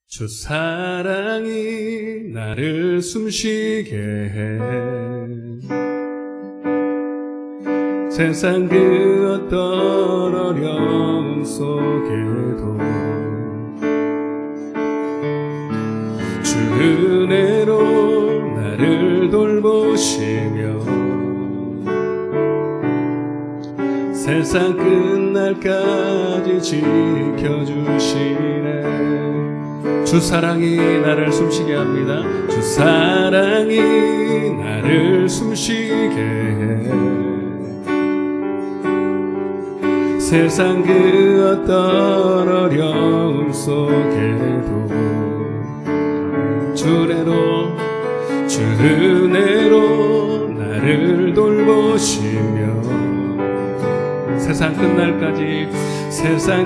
주 사랑이 나를 숨쉬게 해. 세상 그 어떤 어려움 속에도 주 은혜로 나를 돌보시며 세상 끝날까지 지켜주시네. 주 사랑이 나를 숨쉬게 합니다. 주 사랑이 나를 숨쉬게 해. 세상 그 어떤 어려움 속에도 주 은혜로 나를 돌보시며 세상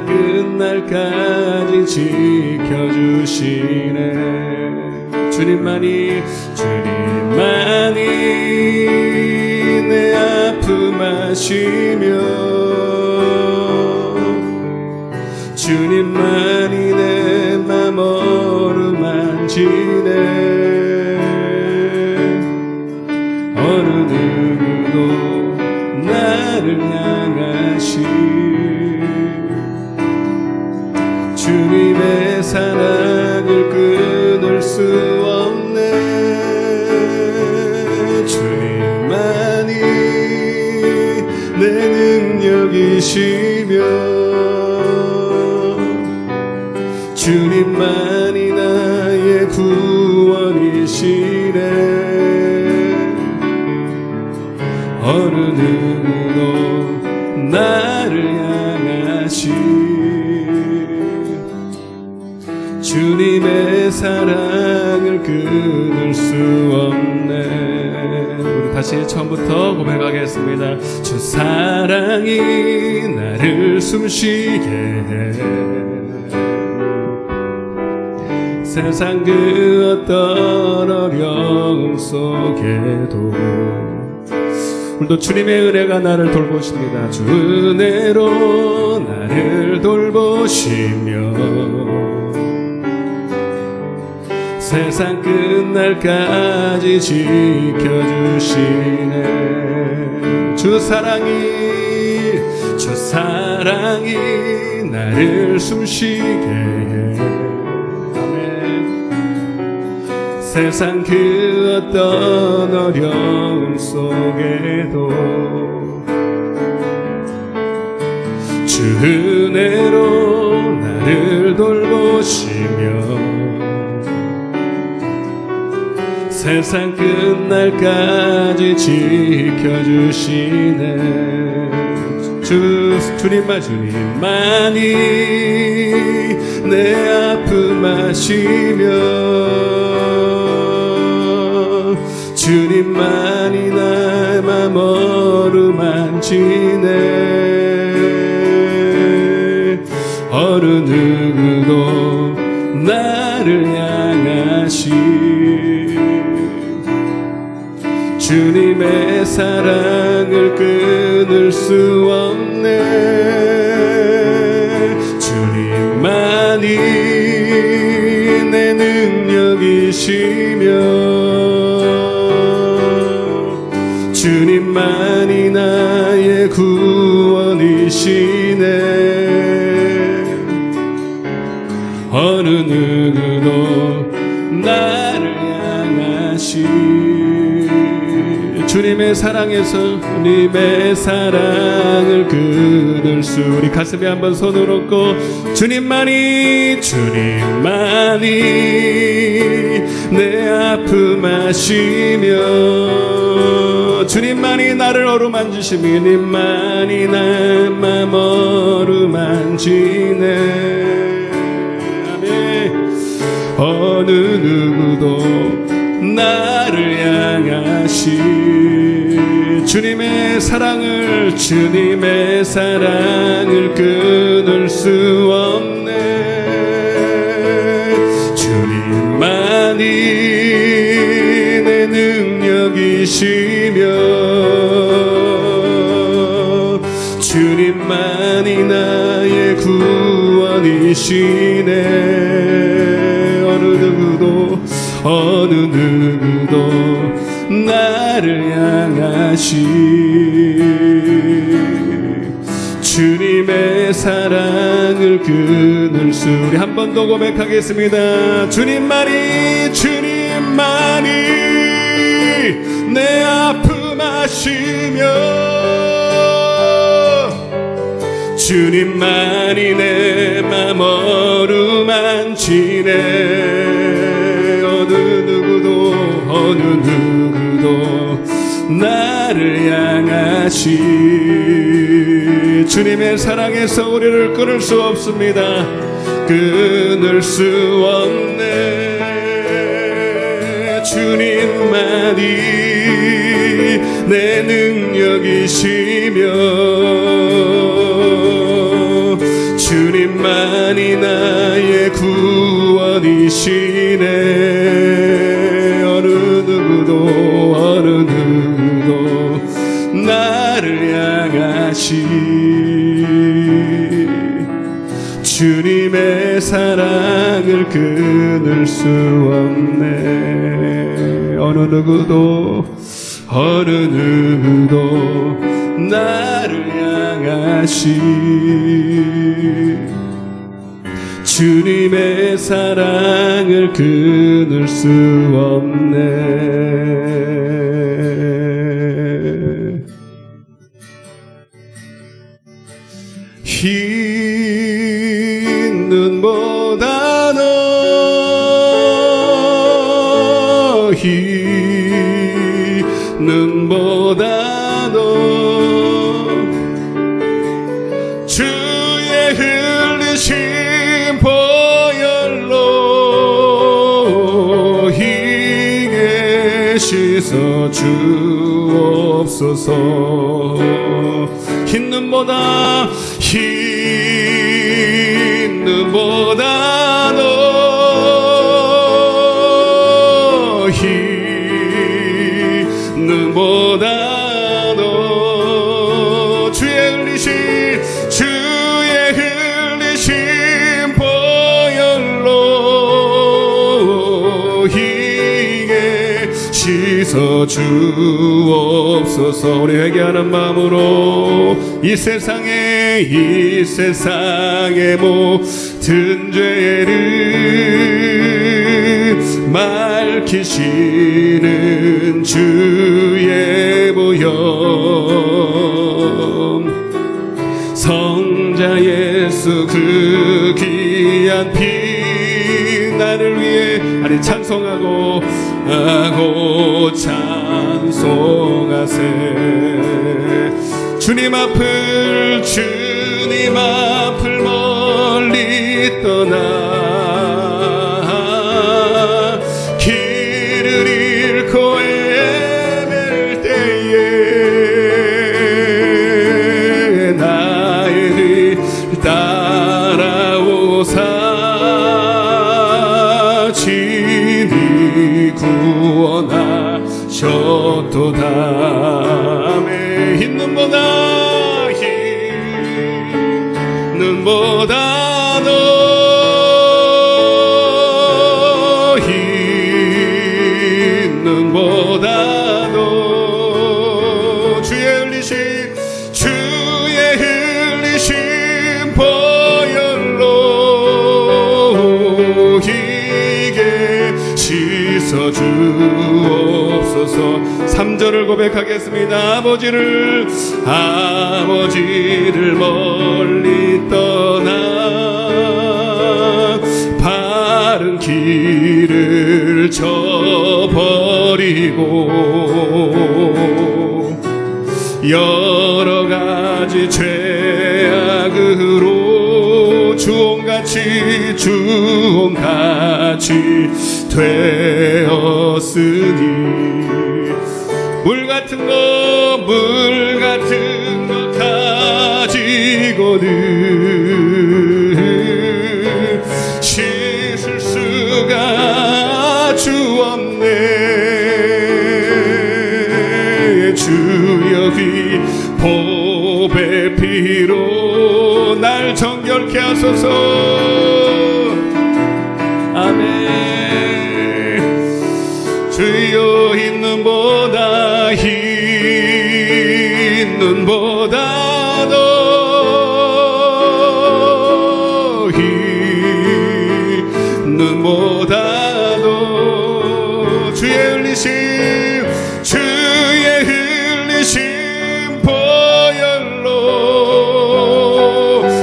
끝날까지 지켜주시네. 주님만이 내 아픔 아시며 주님만이 내 맘 어루만지네. 어느 누구도 나를 향하시 주님의 사랑을 끊을 수 없네. 주님만이 내 능력이시며 주님만이 나의 구원이시네. 어느 누구도 나를 향하시 주님의 사랑을 끊을 수 없네. 우리 다시 처음부터 고백하겠습니다. 주 사랑이 나를 숨쉬게 해. 세상 그 어떤 어려움 속에도 오늘도 주님의 은혜가 나를 돌보십니다. 주 은혜로 나를 돌보시며 세상 끝날까지 지켜주시네. 주 사랑이 나를 숨쉬게 해. 세상 그 어떤 어려움 속에도 주 은혜로 나를 돌보시며 세상 끝날까지 지켜주시네. 주님만이 내 아픔 아시며 주님만이 나의 맘 어루만지네. 어느 누구도 나를 향하시 주님의 사랑을 끊을 수 없네. 주님만이 내 능력이시며 주님만이 나의 구원이시네. 어느 누구도 나를 향하시 주님의 사랑을 끊을 수. 우리 가슴에 한번 손을 얹고 주님만이 내 아픔 아시며 주님만이 나를 어루만지시며 주님만이 내 맘 어루만지네. 아멘. 어느 누구도 나를 향하시 주님의 사랑을 끊을 수 없네. 주님만이 내 능력이시며 주님만이 나의 구원이시네. 어느 누구도 나를 향하시 주님의 사랑을 끊을 수 우리 한 번 더 고백하겠습니다. 주님만이 내 아픔 아시며 주님만이 내 맘 어루만지네 어느 누구도 나를 향하시 주님의 사랑에서 우리를 끊을 수 없습니다. 끊을 수 없네 주님만이 내 능력이시며 주님만이 나의 구원이시네 어느 누구도 나를 향하시 주님의 사랑을 끊을 수 없네 어느 누구도 나를 향하시 주님의 사랑을 끊을 수 없네 흰 눈보다 너 흰 눈보다 너 주의 흘리신 보혈로 희게 씻어 주옵소서 흰 눈보다 너 흰 눈보다 너 주의 흘리신 보혈로 희게 씻어 주옵소서 우리 회개하는 마음으로 이 세상의 모든 죄를 밝히시는 주의 보혈 성자 예수 그 귀한 피 나를 위해 찬송하고 찬송하세 주님 앞을 멀리 떠나 길을 잃고 헤맬 때에 나를 따라오사 친히 구원하셨도다 흰 눈보다 너 흰 눈보다 너 주의 흘리신 보혈로 희게 씻어 주옵소서 3절을 고백하겠습니다. 아버지를 멀리 떠나 바른 길을 저버리고 여러 가지 죄악으로 주홍같이 되었으니 물 같은 거 가지고는 씻을 수가 주옵네 주여 이 보배 피로 날 정결케 하소서 아멘 주여 있는보다 있는보다도 주의 흘리심 보혈로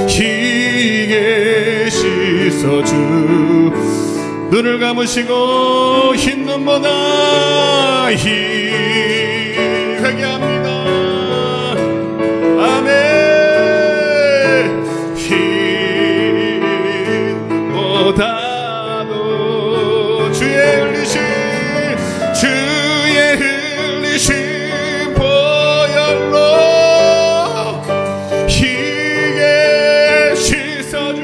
희게 씻어주 눈을 감으시고 힘는보다 회개합니다. 아멘. 힘보다도 주의 흘리심 보혈로 희게 씻어주옵소서.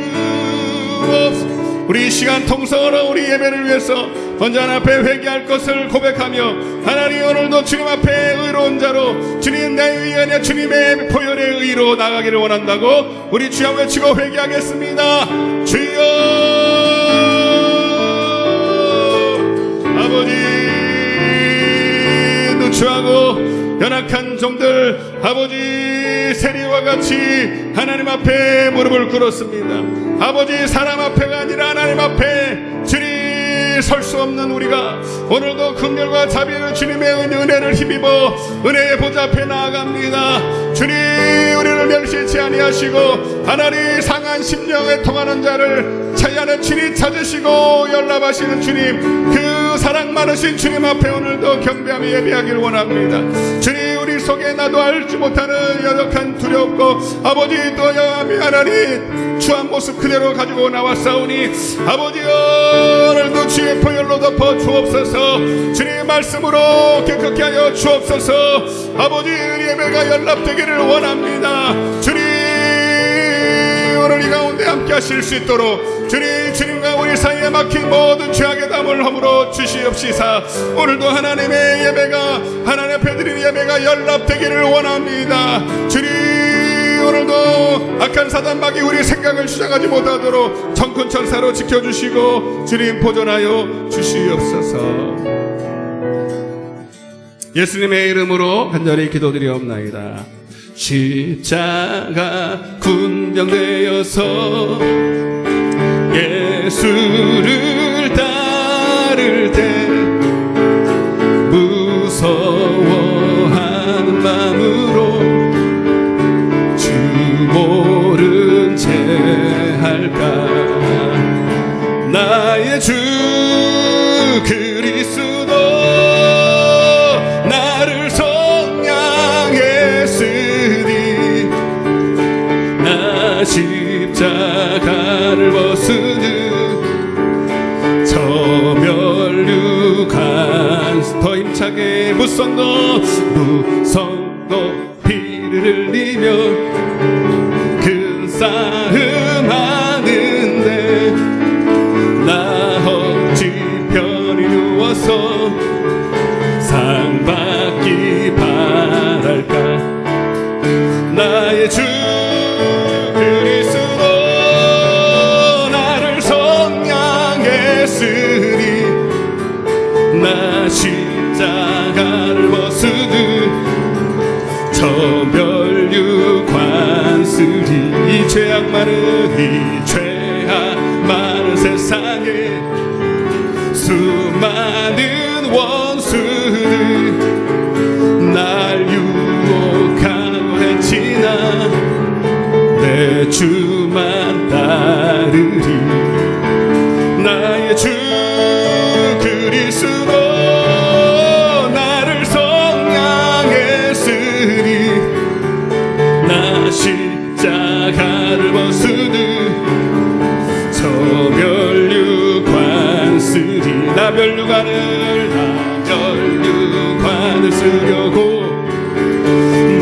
우리 이 시간 통성으로 우리 예배를 위해서 먼저 하나님 앞에 회개할 것을 고백하며 하나님 오늘도 주님 앞에 의로운 자로 주님 내 의가 아니라 주님의 보혈의 의로 나가기를 원한다고 우리 주여 외치고 회개하겠습니다. 주여 아버지 누추하고 연약한 종들 아버지 세리와 같이 하나님 앞에 무릎을 꿇었습니다. 아버지 사람 앞에가 아니라 하나님 앞에 주님 설 수 없는 우리가 오늘도 긍휼과 자비로 주님의 은혜를 힘입어 은혜의 보좌 앞에 나아갑니다. 주님 우리를 멸시치 아니하시고 하나님 상한 심령에 통하는 자를 차이하는 주님 찾으시고 연락하시는 주님 그 사랑 많으신 주님 앞에 오늘도 경배하며 예배하기를 원합니다. 주님 우리 속에 나도 알지 못하는 연약한 두렵고 아버지 또 하나님 추한 모습 그대로 가지고 나왔사오니 아버지여 오늘도 주의 보혈로 덮어 주옵소서. 주님의 말씀으로 깨끗게 하여 주옵소서. 아버지 예배가 연락되기를 원합니다. 주님 오늘 이 가운데 함께 하실 수 있도록 주님과 우리 사이에 막힌 모든 죄악의 담을 허물어 주시옵시사. 오늘도 하나님의 예배가 하나님 앞에 드린 예배가 연락되기를 원합니다. 주님 오늘도 악한 사단막이 우리 생각을 주장하지 못하도록 정큰 천사로 지켜주시고 주님 보존하여 주시옵소서. 예수님의 이름으로 간절히 기도드리옵나이다. 십자가 군병되어서 예수를 따를 때 무서워하는 마음으로 주 모른 채 할까. 나의 주 그리스도 나를 속량했으니 나 십자가를 벗으듯 저 멸류관 더 힘차게 무성도 피를 흘리며 큰 싸움 하는데 나 헛지 편히 누워서 상 받기 바랄까. 나의 주 그리스도 나를 속량했으니 나 십자가를 벗으듯 저 멸류관 쓰리. 이 죄악 많은 세상에 수많은 원수들 날 유혹하고 해치나 내 주만 따르리. 나의 주 그리스도 나를 속량했으니 나 십자가를 벗으듯 저 멸류관 쓰리. 나 멸류관을 쓰려고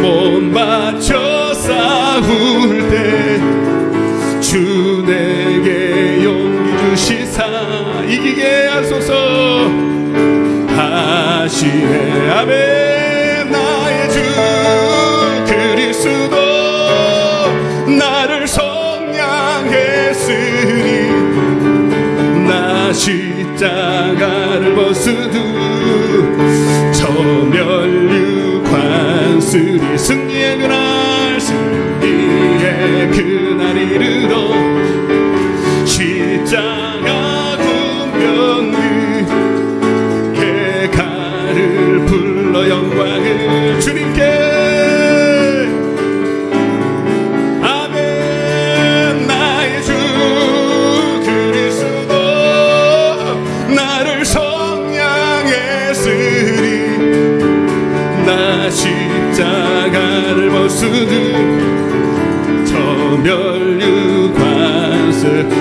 못 맞춰 싸울 때 주 내게 용기 주시사 이기게 하소서 하시네. 아멘. 나의 주 그리스도 나를 속량했으니 나 십자가를 벗으듯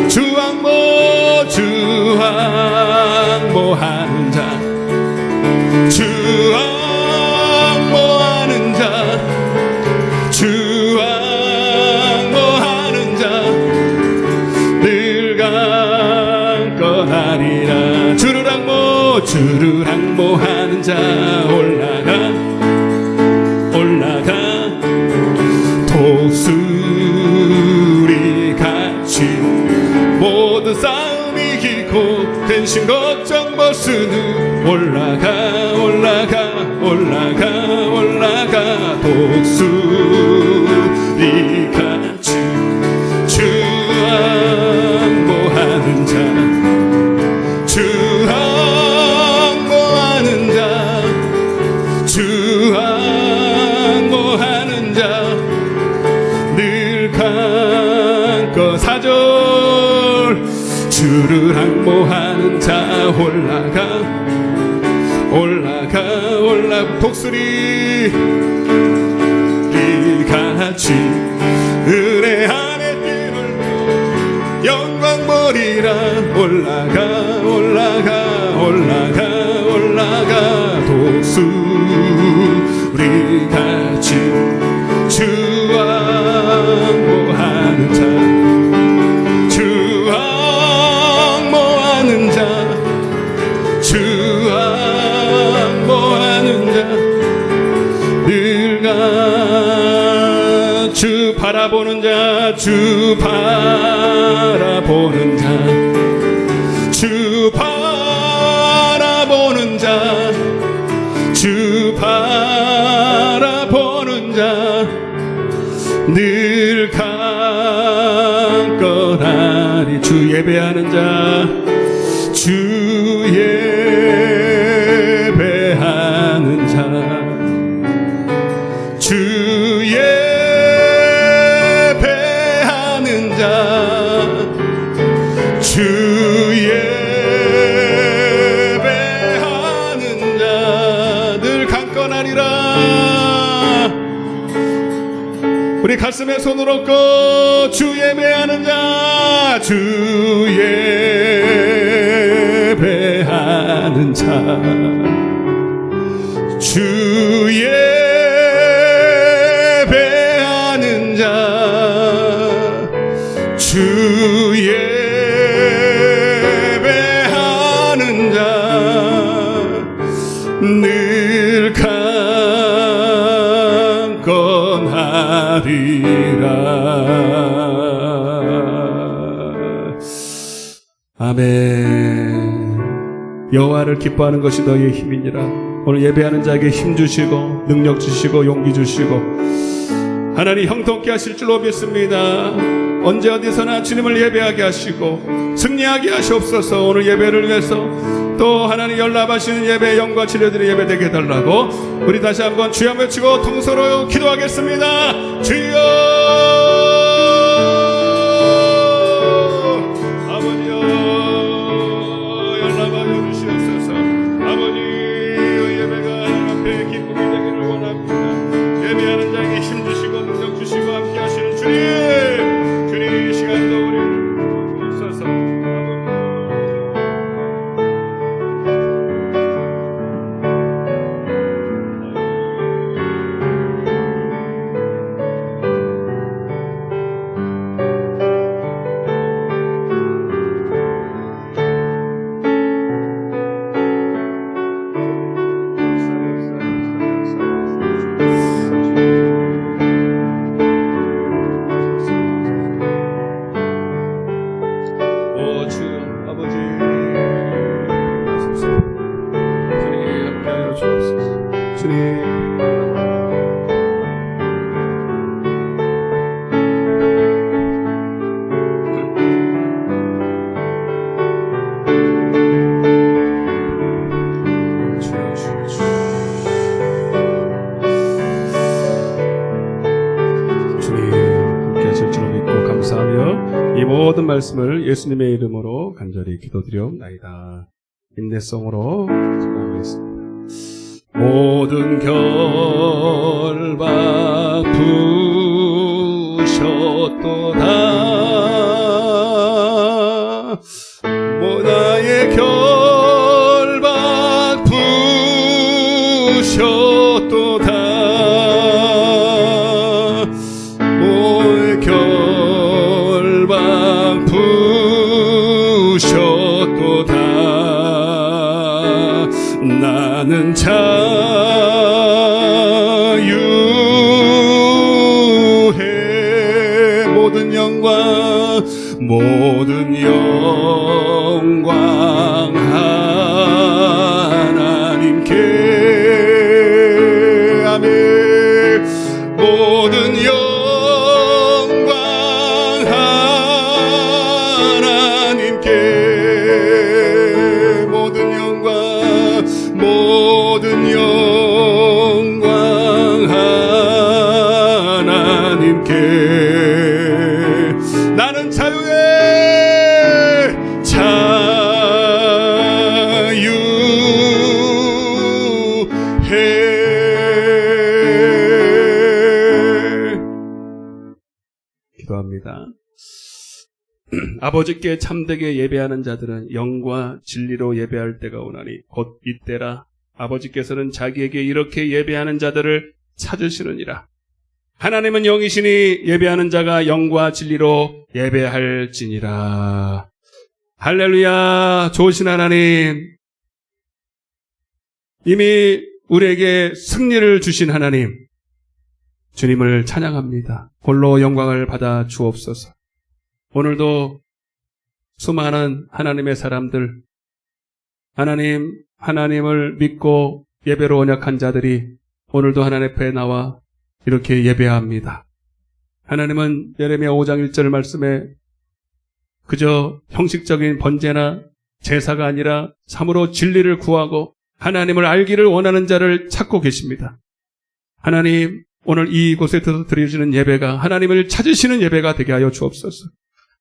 주항모하는 자 주항모하는 자 주항모하는 자 늘 강건하리라. 주를 항모하는 자 올라가 독수리 같이 모든 싸움 이기고 근심 걱정 벗은 후 올라가 독수리 같이 주항모하는 자 주항모하는 자 주항모하는 자 늘 강건 4절 주를 항모하는 자 올라가 독수리 같이 은혜 안에 뛰놀며 영광 버리라. 올라가 독수리 같이 주항모하는 자 주항모하는 자 늘 주 바라보는 자 주 바라보는 자 주 바라보는 자 주 바라보는 자 늘 강건하리. 주 예배하는 자 주 예배하는 자 주 예배하는 자 주 예배하는 자 늘 강건하리라. 우리 가슴에 손을 얹고 주 예배하는 자 주 예배하는 자 주 예배하는 자 주 예배하는 자 늘 강건하리라. 아멘. 여호와를 기뻐하는 것이 너희의 힘이니라. 오늘 예배하는 자에게 힘 주시고 능력 주시고 용기 주시고 하나님 형통케 하실 줄로 믿습니다. 언제 어디서나 주님을 예배하게 하시고 승리하게 하시옵소서. 오늘 예배를 위해서 또 하나님 연락하시는 예배 영광 치료드리는 예배 되게 해달라고 우리 다시 한번 주여 외치고 통서로 기도하겠습니다. 주여 이 모든 말씀을 예수님의 이름으로 간절히 기도드리옵나이다. 인내성으로 기도하겠습니다. 모든 결박 부셨도다 나의 결박 부셨도다. 오의 결박 부셨도다. 나는 자유해. 모든 영광 하나님께. 아멘. 모든 영광 하나님께. 모든 영광 하나님께. 나는 자유해. 기도합니다. 아버지께 참되게 예배하는 자들은 영과 진리로 예배할 때가 오나니 곧 이때라. 아버지께서는 자기에게 이렇게 예배하는 자들을 찾으시느니라. 하나님은 영이시니 예배하는 자가 영과 진리로 예배할지니라. 할렐루야. 좋으신 하나님, 이미 우리에게 승리를 주신 하나님, 주님을 찬양합니다. 홀로 영광을 받아 주옵소서. 오늘도 수많은 하나님의 사람들, 하나님을 믿고 예배로 언약한 자들이 오늘도 하나님 앞에 나와 이렇게 예배합니다. 하나님은 예레미야 5장 1절 말씀에 그저 형식적인 번제나 제사가 아니라 참으로 진리를 구하고 하나님을 알기를 원하는 자를 찾고 계십니다. 하나님, 오늘 이곳에서 드려지는 예배가 하나님을 찾으시는 예배가 되게 하여 주옵소서.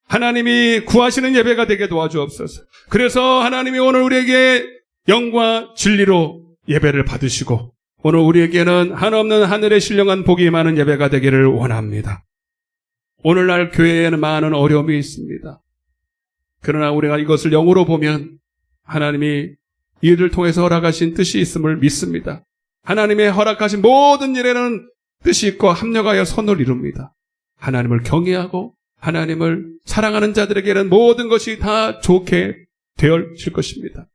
하나님이 구하시는 예배가 되게 도와주옵소서. 그래서 하나님이 오늘 우리에게 영과 진리로 예배를 받으시고 오늘 우리에게는 한없는 하늘의 신령한 복이 많은 예배가 되기를 원합니다. 오늘날 교회에는 많은 어려움이 있습니다. 그러나 우리가 이것을 영으로 보면 하나님이 이를 통해서 허락하신 뜻이 있음을 믿습니다. 하나님의 허락하신 모든 일에는 뜻이 있고 합력하여 선을 이룹니다. 하나님을 경외하고 하나님을 사랑하는 자들에게는 모든 것이 다 좋게 되어질 것입니다.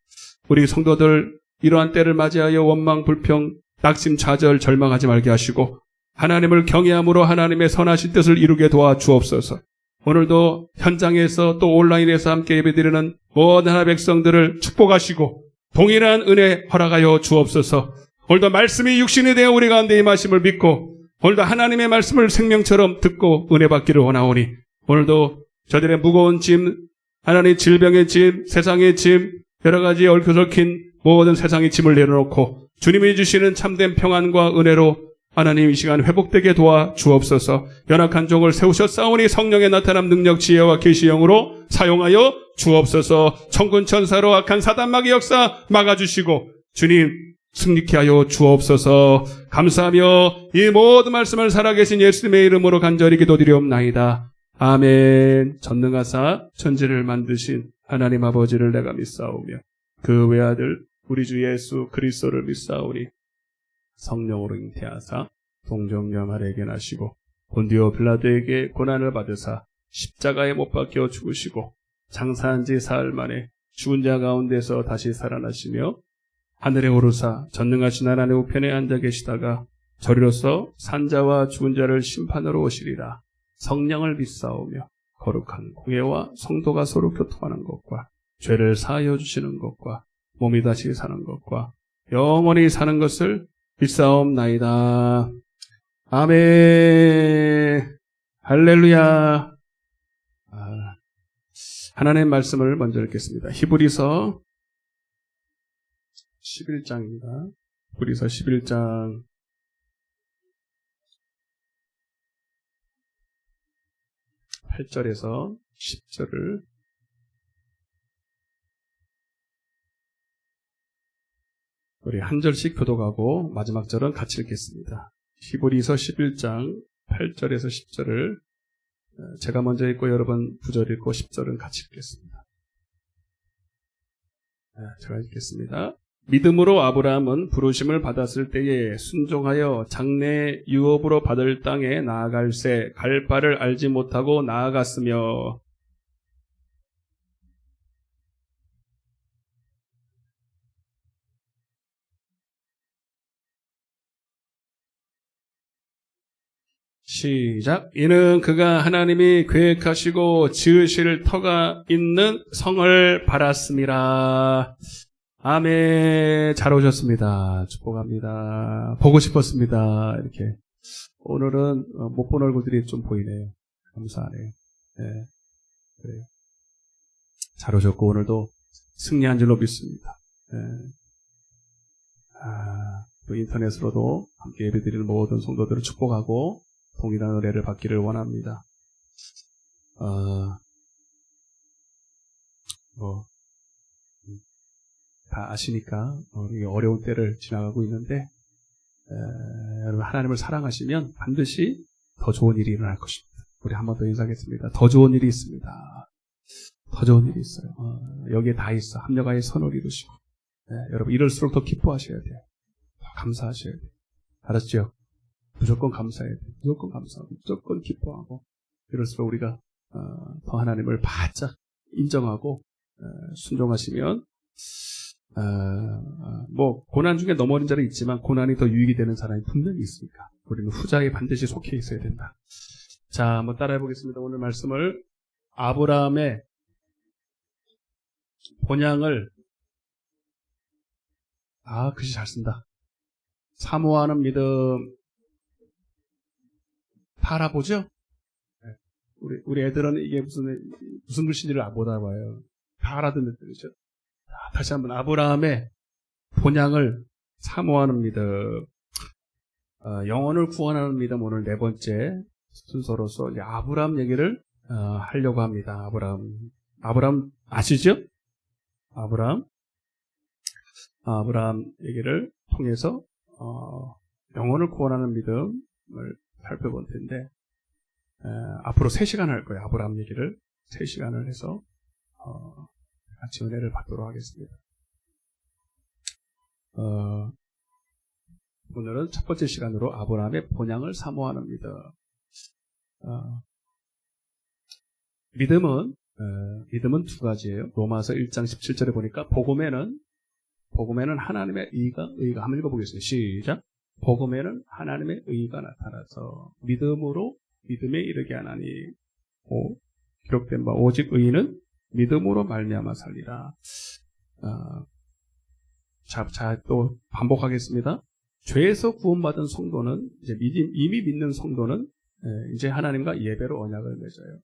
우리 성도들 이러한 때를 맞이하여 원망, 불평, 낙심, 좌절, 절망하지 말게 하시고 하나님을 경외함으로 하나님의 선하신 뜻을 이루게 도와주옵소서. 오늘도 현장에서 또 온라인에서 함께 예배드리는 모든 하나님의 백성들을 축복하시고 동일한 은혜 허락하여 주옵소서. 오늘도 말씀이 육신이 되어 우리 가운데 임하심을 믿고 오늘도 하나님의 말씀을 생명처럼 듣고 은혜 받기를 원하오니 오늘도 저들의 무거운 짐, 하나님 질병의 짐, 세상의 짐, 여러 가지 얽혀설킨 모든 세상의 짐을 내려놓고 주님이 주시는 참된 평안과 은혜로 하나님 이 시간 회복되게 도와주옵소서. 연약한 종을 세우셨사오니 성령의 나타남 능력 지혜와 계시형으로 사용하여 주옵소서. 천군 천사로 악한 사단마귀 역사 막아주시고 주님 승리케 하여 주옵소서. 감사하며 이 모든 말씀을 살아계신 예수님의 이름으로 간절히 기도드리옵나이다. 아멘. 전능하사 천지를 만드신 하나님 아버지를 내가 믿사오며 그 외아들 우리 주 예수 그리스도를 믿사오니 성령으로 잉태하사 동정녀 마리아에게 나시고 본디오 빌라도에게 고난을 받으사 십자가에 못 박혀 죽으시고 장사한 지 사흘 만에 죽은 자 가운데서 다시 살아나시며 하늘에 오르사 전능하신 하나님 우편에 앉아 계시다가 저리로서 산자와 죽은 자를 심판으로 오시리라. 성령을 믿사오며 거룩한 공예와 성도가 서로 교통하는 것과 죄를 사하여 주시는 것과 몸이 다시 사는 것과 영원히 사는 것을 믿사옵나이다. 아멘. 할렐루야. 하나님의 말씀을 먼저 읽겠습니다. 히브리서 11장입니다. 히브리서 11장 8절에서 10절을 우리 한 절씩 교독하고 마지막 절은 같이 읽겠습니다. 히브리서 11장 8절에서 10절을 제가 먼저 읽고 여러분 9절 읽고 10절은 같이 읽겠습니다. 제가 읽겠습니다. 믿음으로 아브라함은 부르심을 받았을 때에 순종하여 장래 유업으로 받을 땅에 나아갈새 갈 바를 알지 못하고 나아갔으며 시작. 이는 그가 하나님이 계획하시고 지으실 터가 있는 성을 바랐습니다. 아멘. 잘 오셨습니다. 축복합니다. 보고 싶었습니다. 이렇게. 오늘은 못 본 얼굴들이 좀 보이네요. 감사하네요. 네. 그래요. 잘 오셨고, 오늘도 승리한 줄로 믿습니다. 네. 또 인터넷으로도 함께 예배드리는 모든 성도들을 축복하고, 동일한 은혜를 받기를 원합니다. 다 아시니까 어려운 때를 지나가고 있는데 여러분 하나님을 사랑하시면 반드시 더 좋은 일이 일어날 것입니다. 우리 한 번 더 인사하겠습니다. 더 좋은 일이 있습니다. 더 좋은 일이 있어요. 여기에 다 있어. 합력하여 선을 이루시고 여러분 이럴수록 더 기뻐하셔야 돼요. 더 감사하셔야 돼요. 알았죠? 무조건 감사해야 돼요. 무조건 감사하고 무조건 기뻐하고 이럴수록 우리가 더 하나님을 바짝 인정하고 순종하시면 뭐 고난 중에 넘어진 자는 있지만 고난이 더 유익이 되는 사람이 분명히 있으니까 우리는 후자에 반드시 속해 있어야 된다. 자, 한번 따라해 보겠습니다. 오늘 말씀을 아브라함의 본향을 글씨 잘 쓴다. 사모하는 믿음 다 알아보죠? 우리 애들은 이게 무슨 글씨인지를 못 알아봐요. 다 알아듣는 뜻이죠. 다시 한번 아브라함의 본향을 사모하는 믿음, 영혼을 구원하는 믿음 오늘 네 번째 순서로서 아브라함 얘기를 하려고 합니다. 아브라함 아시죠? 아브라함 얘기를 통해서 영혼을 구원하는 믿음을 살펴볼 텐데 앞으로 3시간 할 거예요. 아브라함 얘기를 3시간을 해서 같이 은혜를 받도록 하겠습니다. 오늘은 첫 번째 시간으로 아브라함의 본향을 사모하는 믿음. 믿음은 두 가지예요. 로마서 1장 17절에 보니까 복음에는 하나님의 의가 한번 읽어보겠습니다. 시작. 복음에는 하나님의 의가 나타나서 믿음에 이르게 하나니 기록된 바 오직 의인은 믿음으로 말미암아 살리라. 자, 또 반복하겠습니다. 죄에서 구원받은 성도는 이미 믿는 성도는 이제 하나님과 예배로 언약을 맺어요.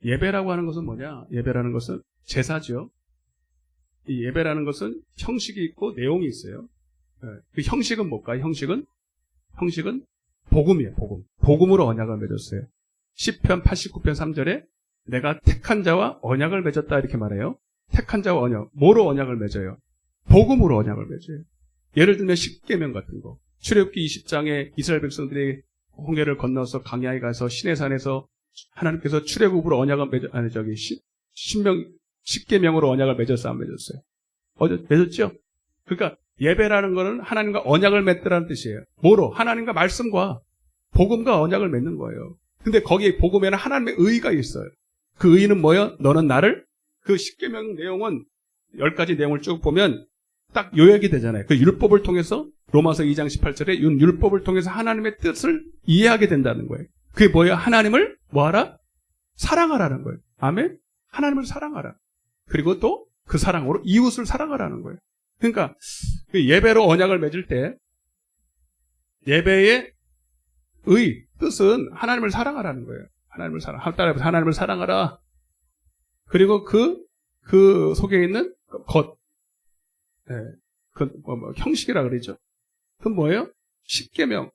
예배라고 하는 것은 뭐냐? 예배라는 것은 제사죠. 이 예배라는 것은 형식이 있고 내용이 있어요. 그 형식은 뭘까요? 형식은 복음이에요. 복음으로 언약을 맺었어요. 시편 89편 3절에 내가 택한 자와 언약을 맺었다 이렇게 말해요. 택한 자와 언약. 뭐로 언약을 맺어요? 복음으로 언약을 맺어요. 예를 들면 십계명 같은 거. 출애굽기 20장에 이스라엘 백성들이 홍해를 건너서 광야에 가서 시내산에서 하나님께서 출애굽으로 언약을 십계명으로 언약을 맺었어 안 맺었어요? 맺었죠? 그러니까 예배라는 거는 하나님과 언약을 맺더라는 뜻이에요. 뭐로? 하나님과 말씀과 복음과 언약을 맺는 거예요. 근데 거기에 복음에는 하나님의 의가 있어요. 그 의는 뭐예요? 너는 나를 그 십계명 내용은 10가지 내용을 쭉 보면 딱 요약이 되잖아요. 그 율법을 통해서 로마서 2장 18절에 율법을 통해서 하나님의 뜻을 이해하게 된다는 거예요. 그게 뭐예요? 하나님을 뭐하라? 사랑하라는 거예요. 아멘? 하나님을 사랑하라. 그리고 또 그 사랑으로 이웃을 사랑하라는 거예요. 그러니까 그 예배로 언약을 맺을 때 예배의 뜻은 하나님을 사랑하라는 거예요. 따라해보세요. 하나님을 사랑하라. 그리고 그 속에 있는 것, 형식이라 그러죠. 그건 뭐예요? 십계명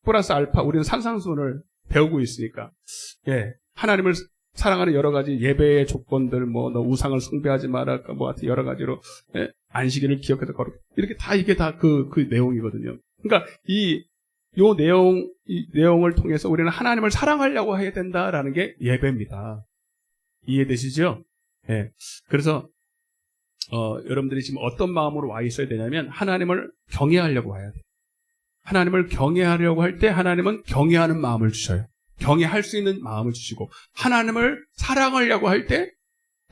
플러스 알파. 우리는 산상수훈을 배우고 있으니까, 하나님을 사랑하는 여러 가지 예배의 조건들, 너 우상을 숭배하지 마라, 하여튼 여러 가지로, 안식일을 기억해서 거룩. 이게 다 그 내용이거든요. 그러니까 이 내용을 통해서 우리는 하나님을 사랑하려고 해야 된다라는 게 예배입니다. 이해되시죠? 그래서 여러분들이 지금 어떤 마음으로 와 있어야 되냐면 하나님을 경외하려고 와야 돼요. 하나님을 경외하려고 할 때 하나님은 경외하는 마음을 주셔요. 경외할 수 있는 마음을 주시고 하나님을 사랑하려고 할 때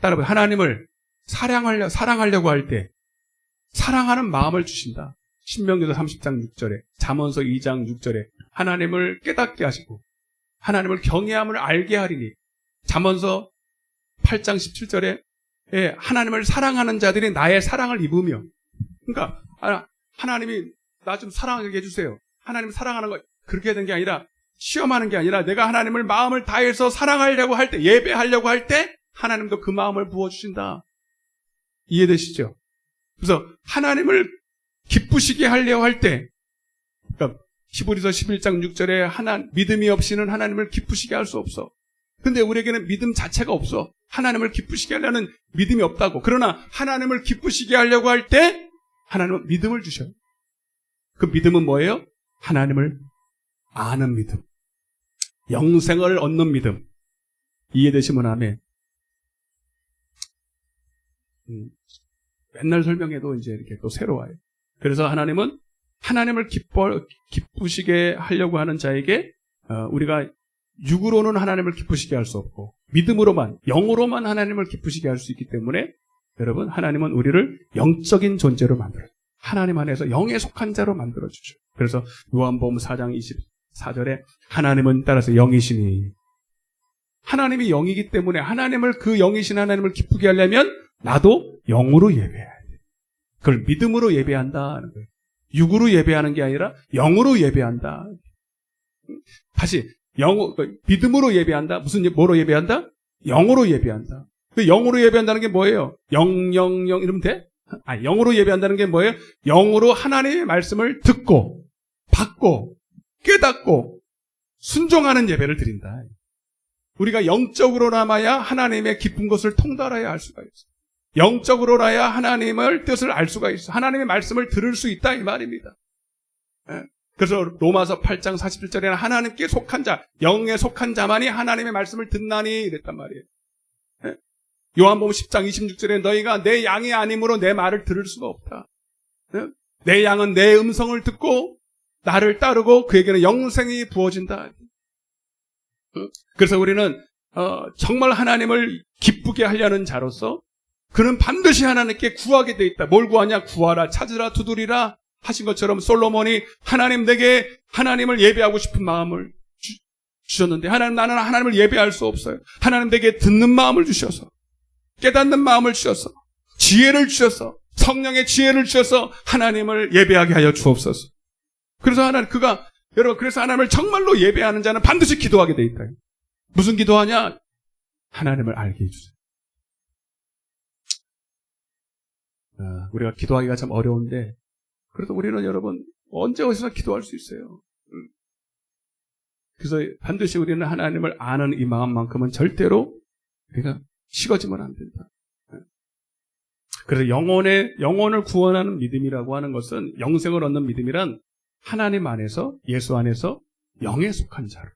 따라해요. 하나님을 사랑하려고 할 때 사랑하는 마음을 주신다. 신명기도 30장 6절에 잠언서 2장 6절에 하나님을 깨닫게 하시고 하나님을 경외함을 알게 하리니 잠언서 8장 17절에 하나님을 사랑하는 자들이 나의 사랑을 입으며 그러니까 하나님이 나 좀 사랑하게 해주세요. 하나님 사랑하는 거 그렇게 된 게 아니라 시험하는 게 아니라 내가 하나님을 마음을 다해서 사랑하려고 할 때 예배하려고 할 때 하나님도 그 마음을 부어주신다. 이해되시죠? 그래서 하나님을 기쁘시게 하려고 할 때 그러니까 히브리서 11장 6절에 믿음이 없이는 하나님을 기쁘시게 할 수 없어. 근데 우리에게는 믿음 자체가 없어. 하나님을 기쁘시게 하려는 믿음이 없다고. 그러나 하나님을 기쁘시게 하려고 할 때 하나님은 믿음을 주셔요. 그 믿음은 뭐예요? 하나님을 아는 믿음. 영생을 얻는 믿음. 이해되시면 아멘. 맨날 설명해도 이제 이렇게 또 새로워요. 그래서 하나님은 하나님을 기쁘시게 하려고 하는 자에게 우리가 육으로는 하나님을 기쁘시게 할 수 없고 믿음으로만 영으로만 하나님을 기쁘시게 할 수 있기 때문에 여러분 하나님은 우리를 영적인 존재로 만들어요. 하나님 안에서 영에 속한 자로 만들어주죠. 그래서 요한복음 4장 24절에 하나님은 따라서 영이시니 하나님이 영이기 때문에 하나님을 그 영이신 하나님을 기쁘게 하려면 나도 영으로 예배해야 돼. 그걸 믿음으로 예배한다는 거예요. 육으로 예배하는 게 아니라 영으로 예배한다. 다시 믿음으로 예배한다. 뭐로 예배한다? 영으로 예배한다. 그 영으로 예배한다는 게 뭐예요? 이러면 돼? 영으로 예배한다는 게 뭐예요? 영으로 하나님의 말씀을 듣고 받고 깨닫고 순종하는 예배를 드린다. 우리가 영적으로나마야 하나님의 기쁜 것을 통달해야 할 수가 있어. 영적으로나야 하나님의 뜻을 알 수가 있어. 하나님의 말씀을 들을 수 있다 이 말입니다. 그래서 로마서 8장 41절에는 하나님께 속한 자, 영에 속한 자만이 하나님의 말씀을 듣나니 이랬단 말이에요. 요한복음 10장 26절에 너희가 내 양이 아니므로 내 말을 들을 수가 없다. 내 양은 내 음성을 듣고 나를 따르고 그에게는 영생이 부어진다. 그래서 우리는 정말 하나님을 기쁘게 하려는 자로서 그는 반드시 하나님께 구하게 돼 있다. 뭘 구하냐? 구하라, 찾으라, 두드리라 하신 것처럼 솔로몬이 하나님 내게 하나님을 예배하고 싶은 마음을 주셨는데 나는 하나님을 예배할 수 없어요. 하나님 내게 듣는 마음을 주셔서 깨닫는 마음을 주셔서 지혜를 주셔서 성령의 지혜를 주셔서 하나님을 예배하게 하여 주옵소서. 그래서 그래서 하나님을 정말로 예배하는 자는 반드시 기도하게 돼 있다. 무슨 기도하냐? 하나님을 알게 해주세요. 우리가 기도하기가 참 어려운데 그래도 우리는 여러분 언제 어디서나 기도할 수 있어요. 그래서 반드시 우리는 하나님을 아는 이 마음만큼은 절대로 우리가 식어지면 안 된다. 그래서 영혼을 구원하는 믿음이라고 하는 것은 영생을 얻는 믿음이란 하나님 안에서 예수 안에서 영에 속한 자로.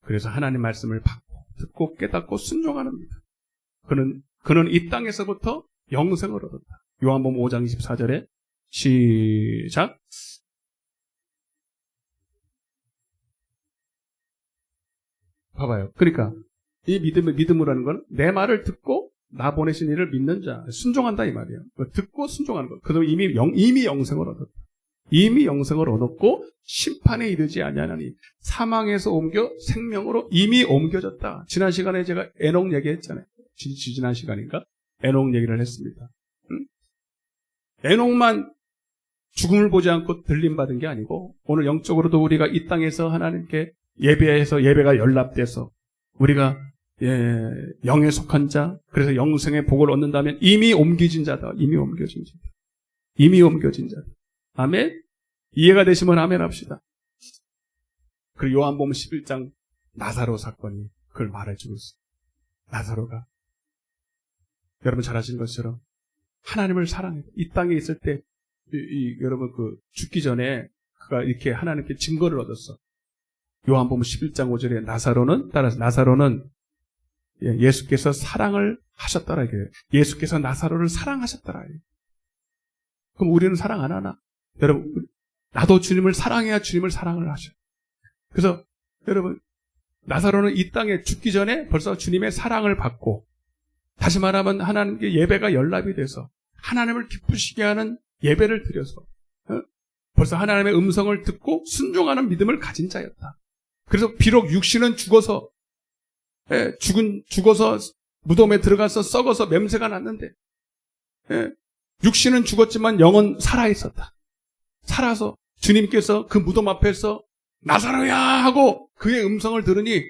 그래서 하나님 말씀을 받고 듣고 깨닫고 순종하는 믿음. 그는 이 땅에서부터 영생을 얻었다. 요한복음 5장 24절에 시작. 봐봐요. 그러니까 이 믿음으로 하는 건 내 말을 듣고 나 보내신 이를 믿는 자, 순종한다 이 말이에요. 듣고 순종하는 것. 그러면 이미 영생을 얻었다. 이미 영생을 얻었고 심판에 이르지 아니하나니 사망에서 옮겨 생명으로 이미 옮겨졌다. 지난 시간에 제가 에녹 얘기했잖아요. 지난 시간인가? 에녹 얘기를 했습니다. 에녹만 죽음을 보지 않고 들림받은 게 아니고 오늘 영적으로도 우리가 이 땅에서 하나님께 예배해서 예배가 연락돼서 우리가 영에 속한 자, 그래서 영생의 복을 얻는다면 이미 옮겨진 자다. 이미 옮겨진 자다. 이미 옮겨진 자다. 아멘? 이해가 되시면 아멘 합시다. 그리고 요한복음 11장 나사로 사건이 그걸 말해주고 있어요. 나사로가 여러분 잘 아시는 것처럼 하나님을 사랑해요. 이 땅에 있을 때 여러분 죽기 전에 그가 이렇게 하나님께 증거를 얻었어. 요한복음 11장 5절에 나사로는 예수께서 사랑을 하셨더라 이게. 예수께서 나사로를 사랑하셨더라. 그럼 우리는 사랑 안 하나? 여러분, 나도 주님을 사랑해야 주님을 사랑을 하셔. 그래서 여러분, 나사로는 이 땅에 죽기 전에 벌써 주님의 사랑을 받고, 다시 말하면 하나님께 예배가 연락이 돼서 하나님을 기쁘시게 하는 예배를 드려서 벌써 하나님의 음성을 듣고 순종하는 믿음을 가진 자였다. 그래서 비록 육신은 죽어서 죽어서 무덤에 들어가서 썩어서 냄새가 났는데 육신은 죽었지만 영은 살아있었다. 살아서 주님께서 그 무덤 앞에서 나사로야 하고 그의 음성을 들으니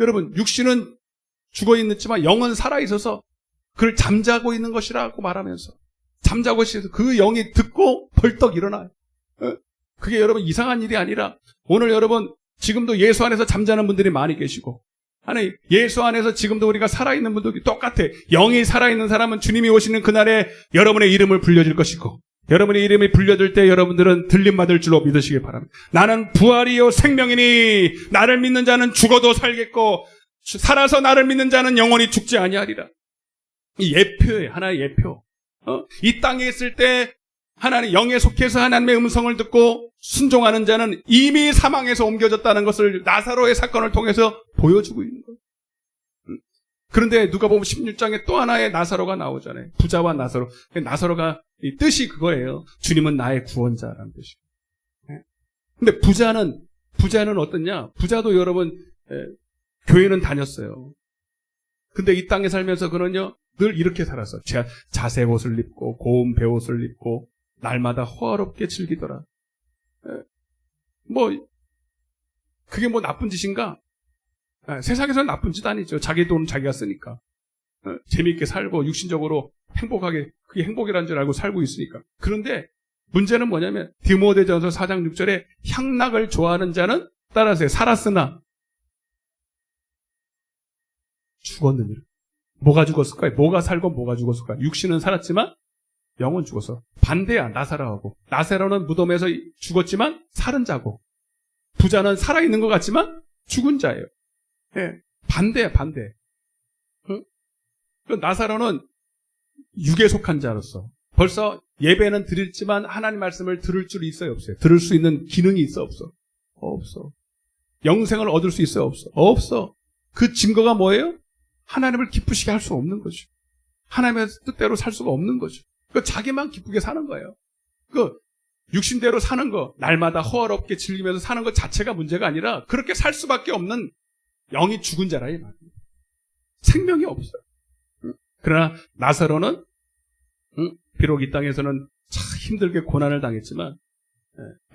여러분 육신은 죽어있지만 영은 살아있어서 그를 잠자고 있는 것이라고 말하면서 잠자고 있어서 그 영이 듣고 벌떡 일어나요. 그게 여러분 이상한 일이 아니라 오늘 여러분 지금도 예수 안에서 잠자는 분들이 많이 계시고 아니 예수 안에서 지금도 우리가 살아있는 분들이 똑같아. 영이 살아있는 사람은 주님이 오시는 그날에 여러분의 이름을 불려줄 것이고 여러분의 이름이 불려질 때 여러분들은 들림받을 줄로 믿으시길 바랍니다. 나는 부활이요 생명이니 나를 믿는 자는 죽어도 살겠고 살아서 나를 믿는 자는 영원히 죽지 아니하리라. 이 예표예요. 하나의 예표. 이 땅에 있을 때 하나님 영에 속해서 하나님의 음성을 듣고 순종하는 자는 이미 사망에서 옮겨졌다는 것을 나사로의 사건을 통해서 보여주고 있는 거예요. 그런데 누가복음 16장에 또 하나의 나사로가 나오잖아요. 부자와 나사로. 나사로가 이 뜻이 그거예요. 주님은 나의 구원자라는 뜻이에요. 근데 부자는 어떻냐? 부자도 여러분 교회는 다녔어요. 근데 이 땅에 살면서 그는요 늘 이렇게 살았어. 자색 옷을 입고 고운 베옷을 입고 날마다 호화롭게 즐기더라. 그게 뭐 나쁜 짓인가? 세상에서는 나쁜 짓 아니죠. 자기 돈은 자기가 쓰니까. 재미있게 살고 육신적으로 행복하게 그게 행복이라는 줄 알고 살고 있으니까. 그런데 문제는 뭐냐면 디모데전서 4장 6절에 향락을 좋아하는 자는 따라서 살았으나 죽었느니라. 뭐가 죽었을까요? 뭐가 살고 뭐가 죽었을까요? 육신은 살았지만 영은 죽었어. 반대야 나사로하고. 나사로는 무덤에서 죽었지만 살은 자고 부자는 살아있는 것 같지만 죽은 자예요. 반대야 반대. 나사로는 육에 속한 자로서 벌써 예배는 드렸지만 하나님 말씀을 들을 줄이 있어요 없어요? 들을 수 있는 기능이 있어 없어? 없어. 영생을 얻을 수 있어요 없어? 없어. 그 증거가 뭐예요? 하나님을 기쁘시게 할 수 없는 거죠. 하나님의 뜻대로 살 수가 없는 거죠. 자기만 기쁘게 사는 거예요. 육신대로 사는 거, 날마다 호화롭게 즐기면서 사는 것 자체가 문제가 아니라 그렇게 살 수밖에 없는 영이 죽은 자라 이 말이에요. 생명이 없어요. 그러나 나사로는 비록 이 땅에서는 참 힘들게 고난을 당했지만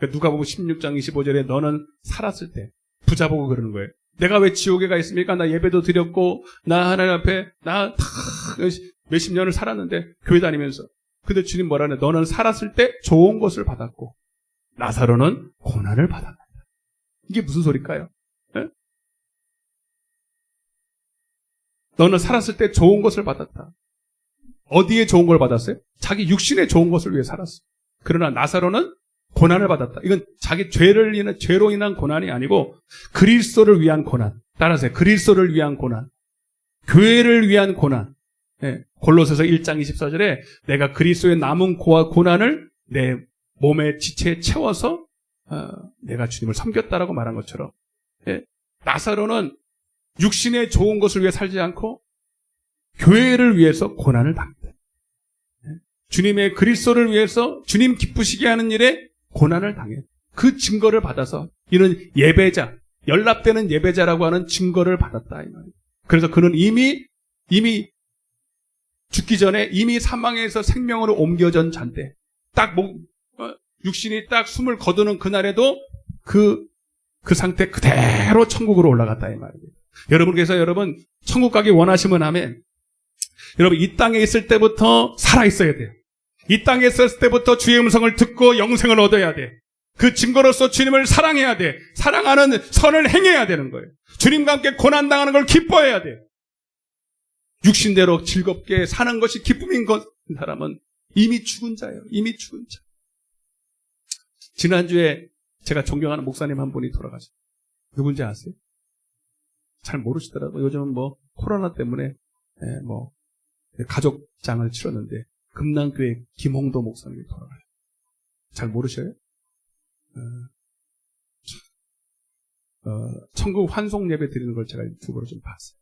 누가복음 16장 25절에 너는 살았을 때 부자 보고 그러는 거예요. 내가 왜 지옥에 가 있습니까? 나 예배도 드렸고 나 하나님 앞에 나 몇십 년을 살았는데 교회 다니면서 근데 주님 뭐라네? 너는 살았을 때 좋은 것을 받았고 나사로는 고난을 받았다. 이게 무슨 소리일까요? 너는 살았을 때 좋은 것을 받았다. 어디에 좋은 걸 받았어요? 자기 육신에 좋은 것을 위해 살았어. 그러나 나사로는 고난을 받았다. 이건 자기 죄로 인한 고난이 아니고 그리스도를 위한 고난. 따라서 그리스도를 위한 고난. 교회를 위한 고난. 골로새서 1장 24절에 내가 그리스도의 남은 고난을 내 몸의 지체에 채워서 내가 주님을 섬겼다라고 말한 것처럼 나사로는 육신의 좋은 것을 위해 살지 않고 교회를 위해서 고난을 당했다. 주님의 그리스도를 위해서 주님 기쁘시게 하는 일에 고난을 당해. 그 증거를 받아서 이는 예배자, 연락되는 예배자라고 하는 증거를 받았다. 이 말이에요. 그래서 그는 이미 죽기 전에 이미 사망에서 생명으로 옮겨진 잔데 딱 육신이 딱 숨을 거두는 그날에도 그 상태 그대로 천국으로 올라갔다 이 말이에요. 여러분께서 여러분 천국 가기 원하시면 아멘. 여러분 이 땅에 있을 때부터 살아 있어야 돼요. 이 땅에 있을 때부터 주의 음성을 듣고 영생을 얻어야 돼. 그 증거로서 주님을 사랑해야 돼. 사랑하는 선을 행해야 되는 거예요. 주님과 함께 고난당하는 걸 기뻐해야 돼. 육신대로 즐겁게 사는 것이 기쁨인 것 사람은 이미 죽은 자예요. 이미 죽은 자. 지난주에 제가 존경하는 목사님 한 분이 돌아가셨어요. 누군지 아세요? 잘 모르시더라고요. 요즘은 코로나 때문에 가족장을 치렀는데 금남교회 김홍도 목사님이 돌아가요. 잘 모르셔요? 천국 환송 예배 드리는 걸 제가 유튜브로 좀 봤어요.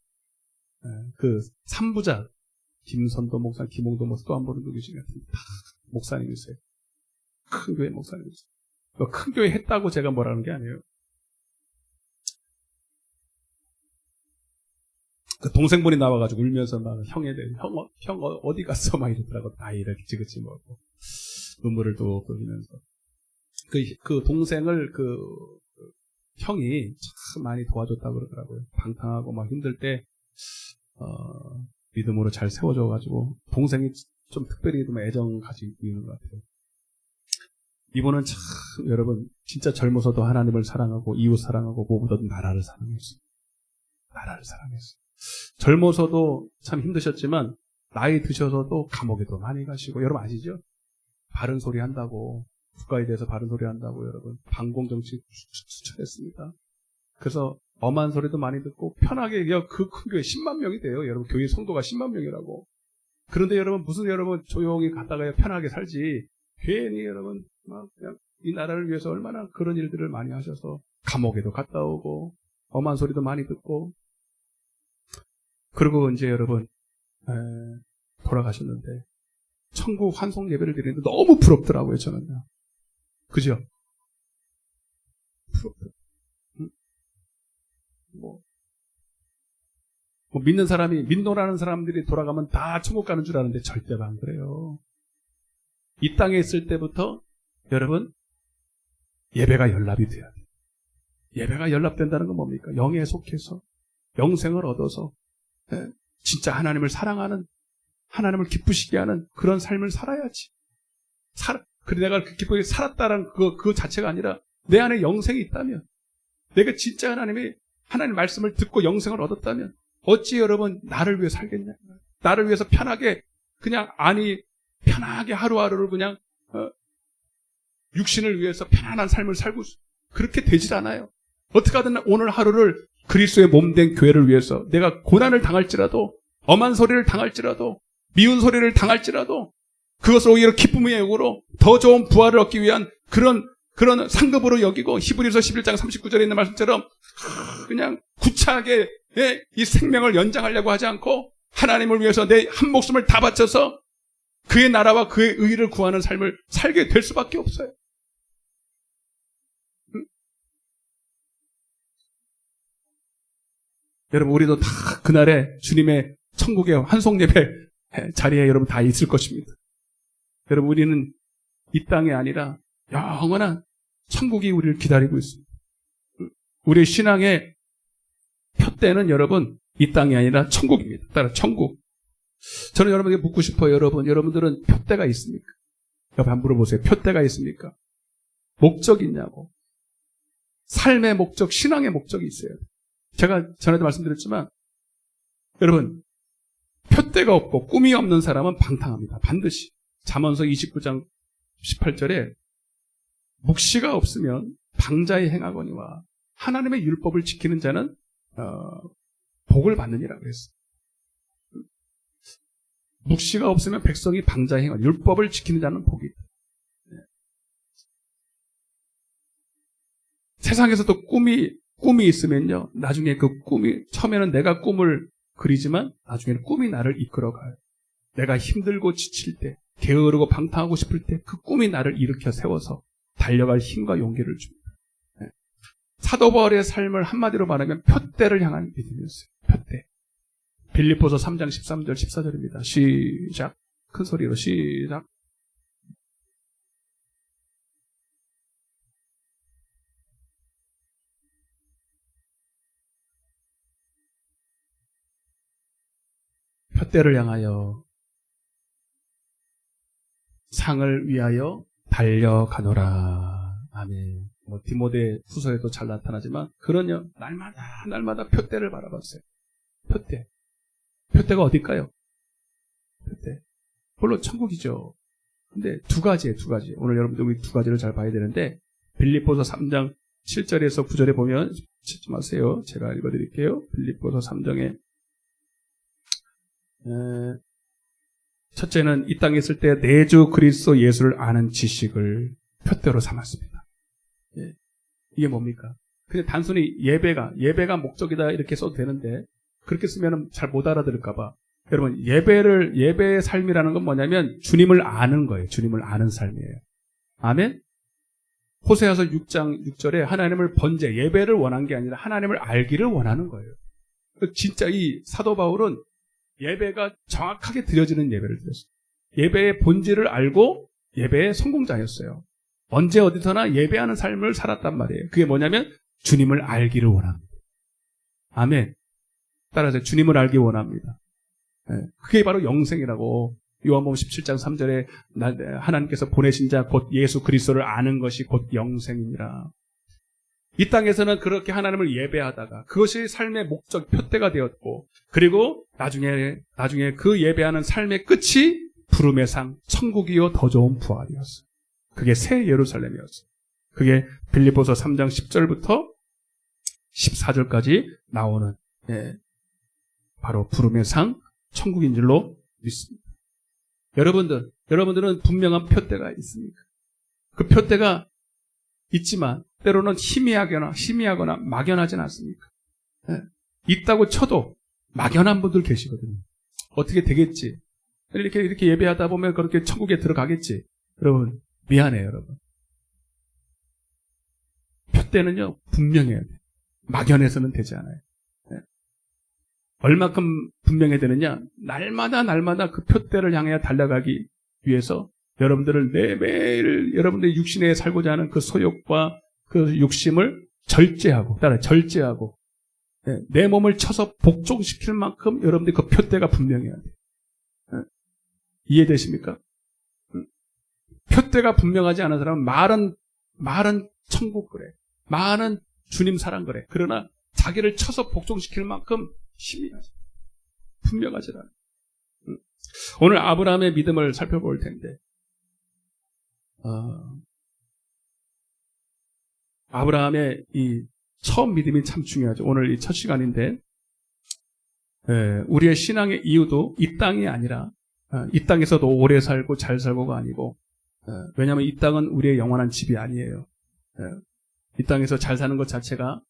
그 3부자 김선도 목사, 김홍도 목사 또 한 분은 누구신 것 같은데 다 목사님이세요. 큰 교회 목사님이세요. 큰 교회 했다고 제가 뭐라는 게 아니에요. 그 동생분이 나와가지고 울면서 막 형에 대해 형 어디 갔어? 막 이러더라고. 아이를 지그치 먹고 눈물을 또 흘리면서 그 동생을 형이 참 많이 도와줬다고 그러더라고요. 방탕하고 막 힘들 때 믿음으로 잘 세워줘가지고 동생이 좀 특별히 좀 애정 가지고 있는 것 같아요. 이분은 참 여러분 진짜 젊어서도 하나님을 사랑하고 이웃 사랑하고 무엇보다도 나라를 사랑했어요. 나라를 사랑했어요. 젊어서도 참 힘드셨지만 나이 드셔서도 감옥에도 많이 가시고 여러분 아시죠? 바른 소리 한다고 국가에 대해서 바른 소리 한다고 여러분 반공정치 추천했습니다. 그래서 엄한 소리도 많이 듣고 편하게 그 큰 교회 10만 명이 돼요. 여러분 교회 성도가 10만 명이라고. 그런데 여러분 무슨 여러분 조용히 갔다가 편하게 살지 괜히 여러분 막 그냥 이 나라를 위해서 얼마나 그런 일들을 많이 하셔서 감옥에도 갔다 오고 엄한 소리도 많이 듣고 그리고 이제 여러분 돌아가셨는데 천국 환송 예배를 드리는데 너무 부럽더라고요 저는요. 그죠? 부럽더라고요. 뭐 믿는 사람이 민노라는 사람들이 돌아가면 다 천국 가는 줄 아는데 절대로 안 그래요. 이 땅에 있을 때부터 여러분 예배가 연락이 돼야 돼요. 예배가 연락된다는 건 뭡니까? 영에 속해서 영생을 얻어서 진짜 하나님을 사랑하는 하나님을 기쁘시게 하는 그런 삶을 살아야지. 그래 내가 기쁘게 살았다는 그 자체가 아니라 내 안에 영생이 있다면 내가 진짜 하나님 말씀을 듣고 영생을 얻었다면 어찌 여러분 나를 위해 살겠냐? 나를 위해서 편하게 편하게 하루하루를 그냥 육신을 위해서 편안한 삶을 살고 그렇게 되질 않아요. 어떻게 하든 오늘 하루를 그리스도의 몸된 교회를 위해서 내가 고난을 당할지라도 엄한 소리를 당할지라도 미운 소리를 당할지라도 그것을 오히려 기쁨의 역으로 더 좋은 부활을 얻기 위한 그런 상급으로 여기고 히브리서 11장 39절에 있는 말씀처럼 그냥 구차하게 이 생명을 연장하려고 하지 않고 하나님을 위해서 내 한 목숨을 다 바쳐서 그의 나라와 그의 의를 구하는 삶을 살게 될 수밖에 없어요. 여러분 우리도 다 그날에 주님의 천국의 환송 예배 자리에 여러분 다 있을 것입니다. 여러분 우리는 이 땅이 아니라 영원한 천국이 우리를 기다리고 있습니다. 우리의 신앙의 표대는 여러분 이 땅이 아니라 천국입니다. 따라 천국. 저는 여러분에게 묻고 싶어요. 여러분들은 표대가 있습니까? 옆에 한번 물어보세요. 표대가 있습니까? 목적이 있냐고. 삶의 목적, 신앙의 목적이 있어요. 제가 전에도 말씀드렸지만 여러분 표대가 없고 꿈이 없는 사람은 방탕합니다. 반드시. 잠언서 29장 18절에 묵시가 없으면 방자에 행하거니와 하나님의 율법을 지키는 자는 복을 받느니라 그랬어요. 묵시가 없으면 백성이 방자에 행하거니와 율법을 지키는 자는 복이 있다. 세상에서도 꿈이 있으면요. 나중에 그 꿈이 처음에는 내가 꿈을 그리지만 나중에는 꿈이 나를 이끌어가요. 내가 힘들고 지칠 때 게으르고 방탕하고 싶을 때 그 꿈이 나를 일으켜 세워서 달려갈 힘과 용기를 줍니다. 사도 바울의 삶을 한마디로 말하면 표대를 향한 믿음이었어요. 표대. 빌립보서 3장 13절 14절입니다. 시작. 큰 소리로 시작. 표대를 향하여 상을 위하여 달려가노라. 아멘. 디모데 후서에도 잘 나타나지만 그러냐 날마다 표대를 바라봤어요. 표대. 표대가 어딜까요? 표대. 물론 천국이죠. 근데 두 가지예요. 오늘 여러분들 우리 두 가지를 잘 봐야 되는데 빌립보서 3장 7절에서 9절에 보면 찾지 마세요. 제가 읽어드릴게요. 빌립보서 3장에 첫째는 이 땅에 있을 때 내주 그리스도 예수를 아는 지식을 표대로 삼았습니다. 예. 이게 뭡니까? 그냥 단순히 예배가 목적이다 이렇게 써도 되는데 그렇게 쓰면 잘 못 알아들을까봐 여러분 예배의 삶이라는 건 뭐냐면 주님을 아는 거예요. 주님을 아는 삶이에요. 아멘? 호세아서 6장 6절에 하나님을 예배를 원한 게 아니라 하나님을 알기를 원하는 거예요. 진짜 이 사도 바울은 예배가 정확하게 드려지는 예배를 드렸어요. 예배의 본질을 알고 예배의 성공자였어요. 언제 어디서나 예배하는 삶을 살았단 말이에요. 그게 뭐냐면 주님을 알기를 원합니다. 아멘. 따라서 주님을 알기 원합니다. 그게 바로 영생이라고 요한복음 17장 3절에 하나님께서 보내신 자 곧 예수 그리스도를 아는 것이 곧 영생이니라. 이 땅에서는 그렇게 하나님을 예배하다가 그것이 삶의 목적 표대가 되었고 그리고 나중에 그 예배하는 삶의 끝이 부름의 상 천국이요 더 좋은 부활이었어요. 그게 새 예루살렘이었어요. 그게 빌립보서 3장 10절부터 14절까지 나오는 바로 부름의 상 천국인 줄로 믿습니다. 여러분들은 분명한 표대가 있습니까? 그 표대가 있지만 때로는 희미하거나 막연하진 않습니까? 있다고 쳐도 막연한 분들 계시거든요. 어떻게 되겠지? 이렇게 예배하다 보면 그렇게 천국에 들어가겠지? 여러분 미안해요, 여러분. 표대는요 분명해야 돼요. 막연해서는 되지 않아요. 얼마큼 분명해야 되느냐? 날마다 그 표대를 향해 달려가기 위해서 여러분들을 매일 여러분들의 육신에 살고자 하는 그 소욕과 그 욕심을 절제하고 내 몸을 쳐서 복종시킬 만큼 여러분들이 그 표대가 분명해야 돼요. 이해되십니까? 표대가 분명하지 않은 사람은 말은 천국 그래. 말은 주님 사랑 그래. 그러나 자기를 쳐서 복종시킬 만큼 힘이 나지. 분명하지 않아. 오늘 아브라함의 믿음을 살펴볼 텐데, 아브라함의 이 처음 믿음이 참 중요하죠. 오늘 이 첫 시간인데, 우리의 신앙의 이유도 이 땅이 아니라, 이 땅에서도 오래 살고 잘 살고가 아니고, 왜냐하면 이 땅은 우리의 영원한 집이 아니에요. 이 땅에서 잘 사는 것 자체가,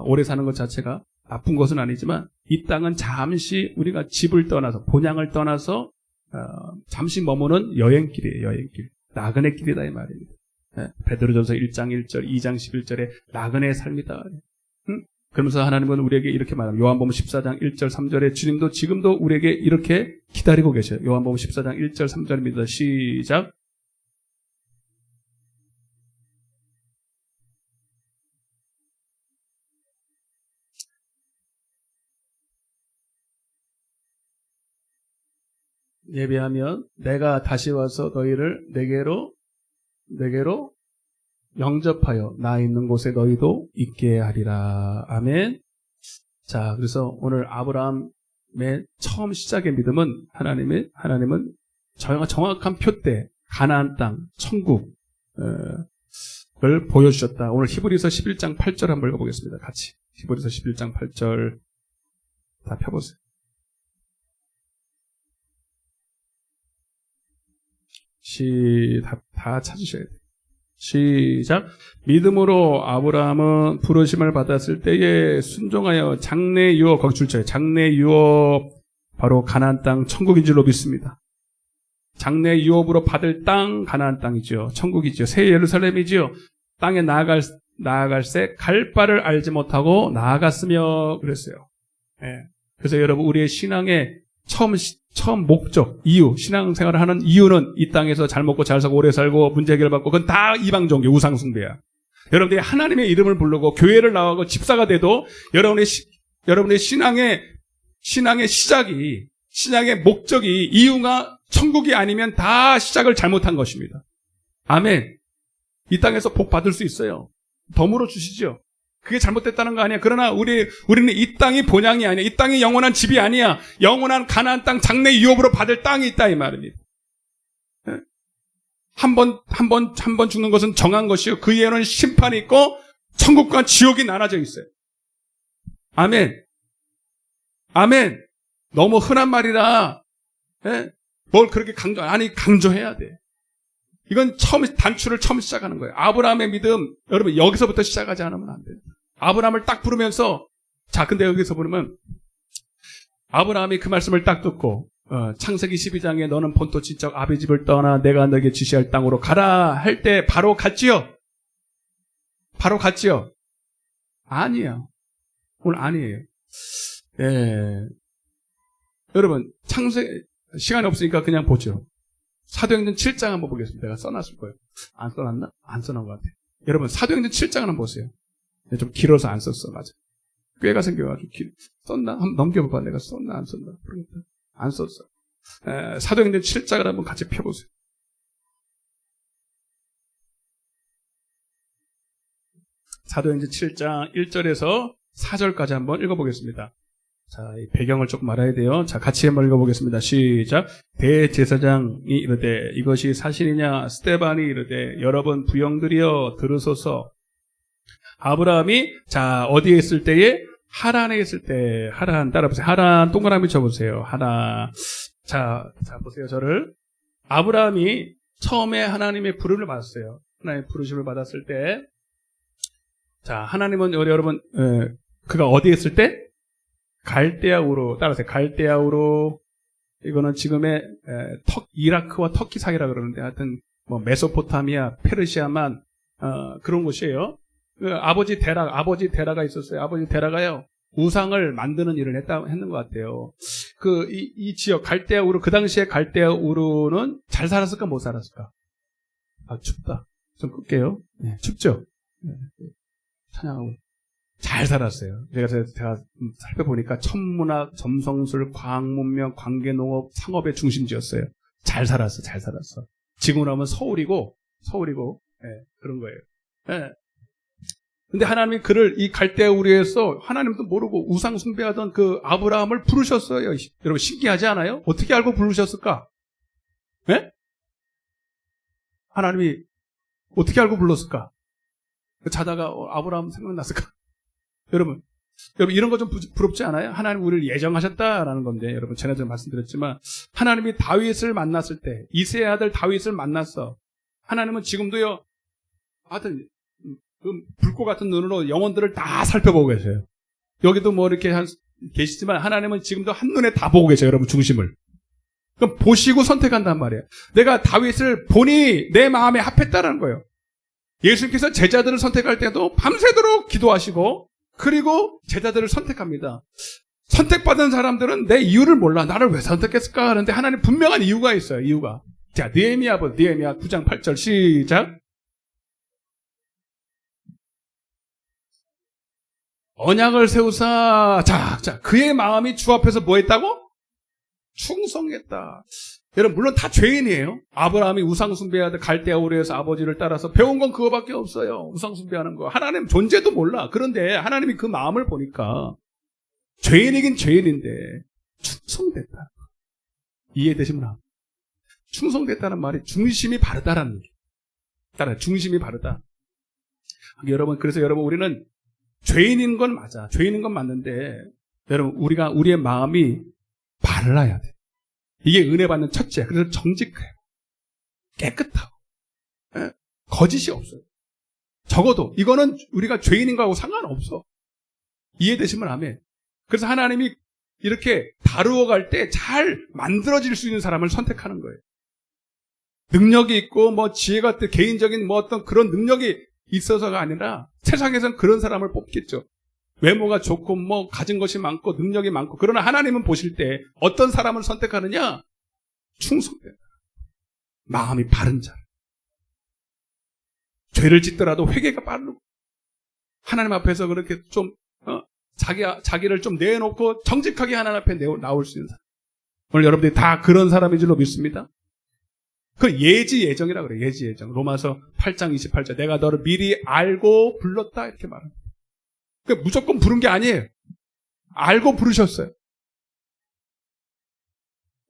오래 사는 것 자체가 나쁜 것은 아니지만 이 땅은 잠시 우리가 집을 떠나서 본향을 떠나서 잠시 머무는 여행길이에요. 여행길. 나그네 길이다 이 말입니다. 베드로전서 1장 1절 2장 11절에 나그네의 삶이다. 그러면서 하나님은 우리에게 이렇게 말합니다. 요한복음 14장 1절 3절에 주님도 지금도 우리에게 이렇게 기다리고 계셔요. 요한복음 14장 1절 3절입니다. 시작. 예배하면 내가 다시 와서 너희를 내게로 영접하여 나 있는 곳에 너희도 있게 하리라. 아멘. 자, 그래서 오늘 아브라함의 처음 시작의 믿음은 하나님은 정확한 표대, 가나안 땅, 천국을 보여주셨다. 오늘 히브리서 11장 8절 한번 읽어보겠습니다. 같이. 히브리서 11장 8절 다 펴보세요. 다 찾으셔야 돼요. 시작. 믿음으로 아브라함은 부르심을 받았을 때에 순종하여 장래 유업, 거기 줄쳐요. 장래 유업, 바로 가나안 땅 천국인 줄로 믿습니다. 장래 유업으로 받을 땅 가나안 땅이죠. 천국이죠. 새 예루살렘이죠. 땅에 나아갈새 갈 바를 알지 못하고 나아갔으며 그랬어요. 그래서 여러분 우리의 신앙의 처음 목적, 이유, 신앙생활을 하는 이유는 이 땅에서 잘 먹고 잘 살고 오래 살고 문제 해결받고 그건 다 이방 종교, 우상 숭배야. 여러분들이 하나님의 이름을 부르고 교회를 나가고 집사가 돼도 여러분의 신앙의 시작이, 신앙의 목적이, 이유가 천국이 아니면 다 시작을 잘못한 것입니다. 아멘. 이 땅에서 복 받을 수 있어요. 덤으로 주시죠. 그게 잘못됐다는 거 아니야. 그러나 우리는 이 땅이 본향이 아니야. 이 땅이 영원한 집이 아니야. 영원한 가나안 땅 장래 유업으로 받을 땅이 있다 이 말입니다. 한 번 죽는 것은 정한 것이요. 그 이후에는 심판이 있고 천국과 지옥이 나눠져 있어요. 아멘. 아멘. 너무 흔한 말이라 뭘 그렇게 강조해야 돼. 이건 단추를 처음 시작하는 거예요. 아브라함의 믿음, 여러분, 여기서부터 시작하지 않으면 안 돼요. 아브라함을 딱 부르면서, 자, 근데 여기서 보면, 아브라함이 그 말씀을 딱 듣고, 창세기 12장에 너는 본토 친척 아비 집을 떠나 내가 너에게 지시할 땅으로 가라 할 때 바로 갔지요? 바로 갔지요? 아니에요. 오늘 아니에요. 예. 여러분, 시간이 없으니까 그냥 보죠. 사도행전 7장 한번 보겠습니다. 내가 써놨을 거예요. 안 써놨나? 안 써놓은 것 같아요. 여러분, 사도행전 7장 한번 보세요. 좀 길어서 안 썼어, 맞아. 꾀가 생겨가지고, 썼나? 한번 넘겨봐봐. 내가 썼나, 안 썼나? 모르겠다. 안 썼어. 사도행전 7장을 한번 같이 펴보세요. 사도행전 7장 1절에서 4절까지 한번 읽어보겠습니다. 자, 이 배경을 조금 알아야 돼요. 자, 같이 한번 읽어보겠습니다. 시작. 대제사장이 이르되 이것이 사실이냐? 스데반이 이르되 여러분 부형들이여 들으소서. 아브라함이 자 어디에 있을 때에? 하란에 있을 때. 하란 따라보세요. 하란 동그라미 쳐보세요. 하란. 자 보세요. 저를. 아브라함이 처음에 하나님의 부름을 받았어요. 하나님의 부르심을 받았을 때, 자 하나님은 여러분 그가 어디에 있을 때? 갈대아 우르. 따라서 갈대아 우르. 이거는 지금의 이라크와 터키 사이라 그러는데 하여튼 뭐 메소포타미아, 페르시아만 그런 곳이에요. 아버지 데라가 있었어요. 아버지 데라가요 우상을 만드는 일을 했는 것 같아요. 이 지역 갈대아 우르, 그 당시에 갈대아 우르는 잘 살았을까 못 살았을까? 아 춥다. 좀 끌게요. 네, 춥죠? 네, 찬양하고. 잘 살았어요. 제가 살펴보니까 천문학, 점성술, 과학문명, 관계농업, 상업의 중심지였어요. 잘 살았어. 지금으로 하면 서울이고, 네, 그런 거예요. 네. 근데 하나님이 그를 이 갈대아 우르에서 하나님도 모르고 우상 숭배하던 그 아브라함을 부르셨어요. 여러분 신기하지 않아요? 어떻게 알고 부르셨을까? 네? 하나님이 어떻게 알고 불렀을까? 자다가 아브라함 생각났을까? 여러분 이런 거 좀 부럽지 않아요? 하나님 우리를 예정하셨다라는 건데, 여러분 전에도 말씀드렸지만 하나님이 다윗을 만났을 때, 이새의 아들 다윗을 만났어. 하나님은 지금도요, 하여튼 불꽃 같은 눈으로 영혼들을 다 살펴보고 계세요. 여기도 뭐 이렇게 계시지만 하나님은 지금도 한눈에 다 보고 계세요. 여러분 중심을. 그럼 보시고 선택한단 말이에요. 내가 다윗을 보니 내 마음에 합했다라는 거예요. 예수님께서 제자들을 선택할 때도 밤새도록 기도하시고, 그리고 제자들을 선택합니다. 선택받은 사람들은 내 이유를 몰라. 나를 왜 선택했을까 하는데 하나님 분명한 이유가 있어요. 이유가. 자, 느헤미야 9장 8절 시작. 언약을 세우사. 자, 그의 마음이 주 앞에서 뭐 했다고? 충성했다. 여러분, 물론 다 죄인이에요. 아브라함이 우상숭배하듯 갈대아 우르에서 아버지를 따라서 배운 건 그거밖에 없어요. 우상숭배하는 거. 하나님 존재도 몰라. 그런데 하나님이 그 마음을 보니까 죄인이긴 죄인인데 충성됐다. 이해되시면 충성됐다는 말이 중심이 바르다라는 얘기. 따라 중심이 바르다. 여러분, 그래서 여러분 우리는 죄인인 건 맞아. 죄인인 건 맞는데 여러분 우리의 마음이 발라야 돼. 이게 은혜 받는 첫째. 그래서 정직해요. 깨끗하고. 거짓이 없어요. 적어도 이거는 우리가 죄인인 거하고 상관없어. 이해되시면 아멘. 그래서 하나님이 이렇게 다루어 갈 때 잘 만들어질 수 있는 사람을 선택하는 거예요. 능력이 있고 뭐 지혜가 개인적인 뭐 어떤 그런 능력이 있어서가 아니라 세상에선 그런 사람을 뽑겠죠. 외모가 좋고 뭐 가진 것이 많고 능력이 많고. 그러나 하나님은 보실 때 어떤 사람을 선택하느냐? 충성된 마음이 바른 자. 죄를 짓더라도 회개가 빠르고 하나님 앞에서 그렇게 좀 자기를 좀 내놓고 정직하게 하나님 앞에 나올 수 있는 사람. 오늘 여러분들이 다 그런 사람인 줄로 믿습니다. 그 예지예정이라고 그래요. 예지예정. 로마서 8장 28절. 내가 너를 미리 알고 불렀다 이렇게 말합니다. 그러니까 무조건 부른 게 아니에요. 알고 부르셨어요.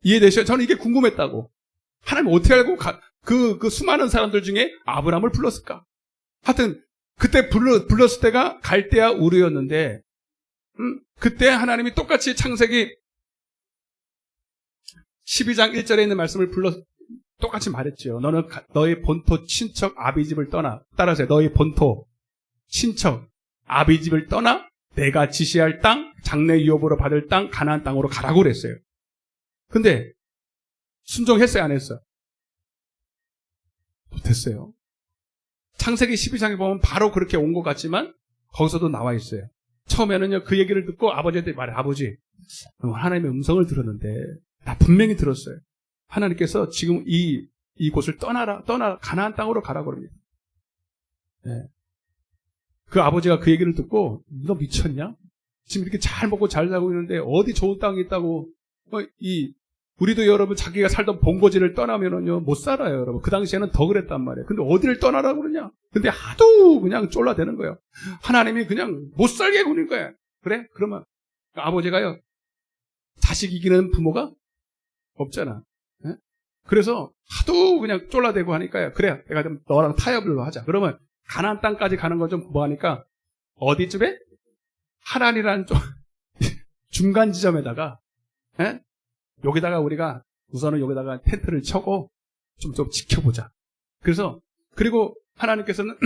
이해되셔요? 저는 이게 궁금했다고. 하나님 어떻게 알고 그 수많은 사람들 중에 아브라함을 불렀을까? 하여튼 그때 불렀을 때가 갈대아 우르였는데 그때 하나님이 똑같이 창세기 12장 1절에 있는 말씀을 똑같이 말했죠. 너는 너의 본토 친척 아비집을 떠나. 따라서 너의 본토 친척 아비집을 떠나 내가 지시할 땅, 장래 유업으로 받을 땅, 가나안 땅으로 가라고 그랬어요. 근데 순종했어요, 안 했어요? 못했어요. 창세기 12장에 보면 바로 그렇게 온 것 같지만 거기서도 나와 있어요. 처음에는요, 그 얘기를 듣고 아버지한테 말해. 아버지, 하나님의 음성을 들었는데 나 분명히 들었어요. 하나님께서 지금 이곳을 떠나 가나안 땅으로 가라고 합니다. 네. 그 아버지가 그 얘기를 듣고 너 미쳤냐? 지금 이렇게 잘 먹고 잘 살고 있는데 어디 좋은 땅이 있다고? 우리도 여러분 자기가 살던 본거지를 떠나면은요 못 살아요, 여러분. 그 당시에는 더 그랬단 말이에요. 근데 어디를 떠나라고 그러냐? 근데 하도 그냥 쫄라대는 거예요. 하나님이 그냥 못 살게 구는 거예요. 그래? 그러면 아버지가요, 자식 이기는 부모가 없잖아. 네? 그래서 하도 그냥 쫄라대고 하니까요. 그래, 내가 좀 너랑 타협을 하자. 그러면 가나안 땅까지 가는 거 좀 뭐하니까 어디쯤에? 하란이라는 좀 중간 지점에다가, 예? 여기다가 우리가 우선은 여기다가 텐트를 쳐고 좀 지켜보자. 그리고 하나님께서는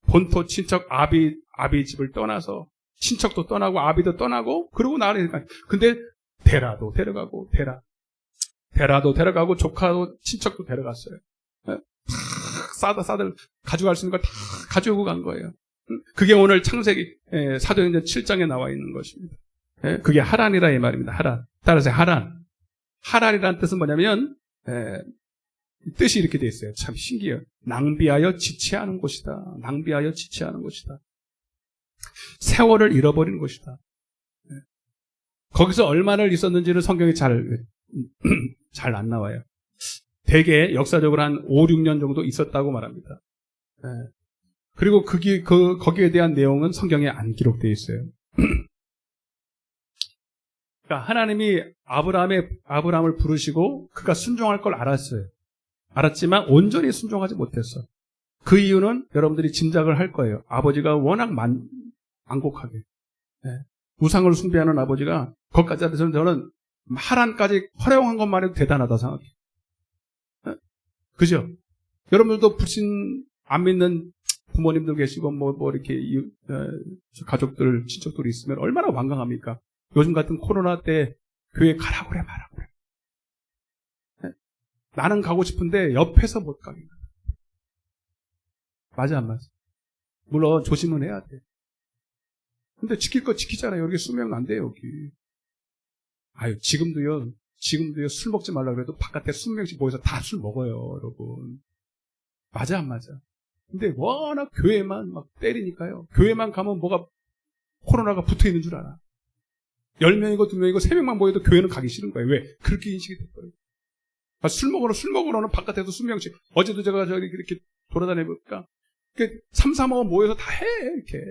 본토 친척 아비 집을 떠나서 친척도 떠나고 아비도 떠나고 그러고 나가니까 근데 데라도 데려가고 데라도 데려가고 조카도 친척도 데려갔어요. 예? 싸들 가져갈 수 있는 걸 다 가져오고 간 거예요. 그게 오늘 창세기 사도행전 7장에 나와 있는 것입니다. 예? 그게 하란이라 이 말입니다. 하란. 따라서 하란이라는 뜻은 뭐냐면 뜻이 이렇게 돼 있어요. 참 신기해요. 낭비하여 지체하는 곳이다. 낭비하여 지체하는 곳이다. 세월을 잃어버리는 곳이다. 예. 거기서 얼마나 있었는지는 성경이 잘 안 나와요. 대개 역사적으로 한 5, 6년 정도 있었다고 말합니다. 예. 그리고 거기에 대한 내용은 성경에 안 기록되어 있어요. 그러니까 하나님이 아브라함을 부르시고 그가 순종할 걸 알았어요. 알았지만 온전히 순종하지 못했어. 그 이유는 여러분들이 짐작을 할 거예요. 아버지가 워낙 안곡하게. 네. 우상을 숭배하는 아버지가 거기까지 해서 저는 하란까지 허용한 것만 해도 대단하다 생각해요. 네. 그죠? 여러분들도 불신 안 믿는 부모님들 계시고 이렇게 가족들, 친척들이 있으면 얼마나 완강합니까? 요즘 같은 코로나 때 교회 가라고 그래 말라고 그래. 네? 나는 가고 싶은데 옆에서 못 가게. 맞아 안 맞아? 물론 조심은 해야 돼. 근데 지킬 거 지키잖아요. 여기 수명 안 돼요, 여기. 아유, 지금도요 술 먹지 말라고 그래도 바깥에 20명씩 모여서 다 술 먹어요, 여러분. 맞아 안 맞아? 근데 워낙 교회만 막 때리니까요. 교회만 가면 뭐가 코로나가 붙어 있는 줄 알아. 10명이고 2명이고 3명만 모여도 교회는 가기 싫은 거예요. 왜? 그렇게 인식이 될 거예요. 술 먹으러는 바깥에서 20명씩. 어제도 제가 저기 이렇게 돌아다니니까 3, 4명 모여서 다 해, 이렇게.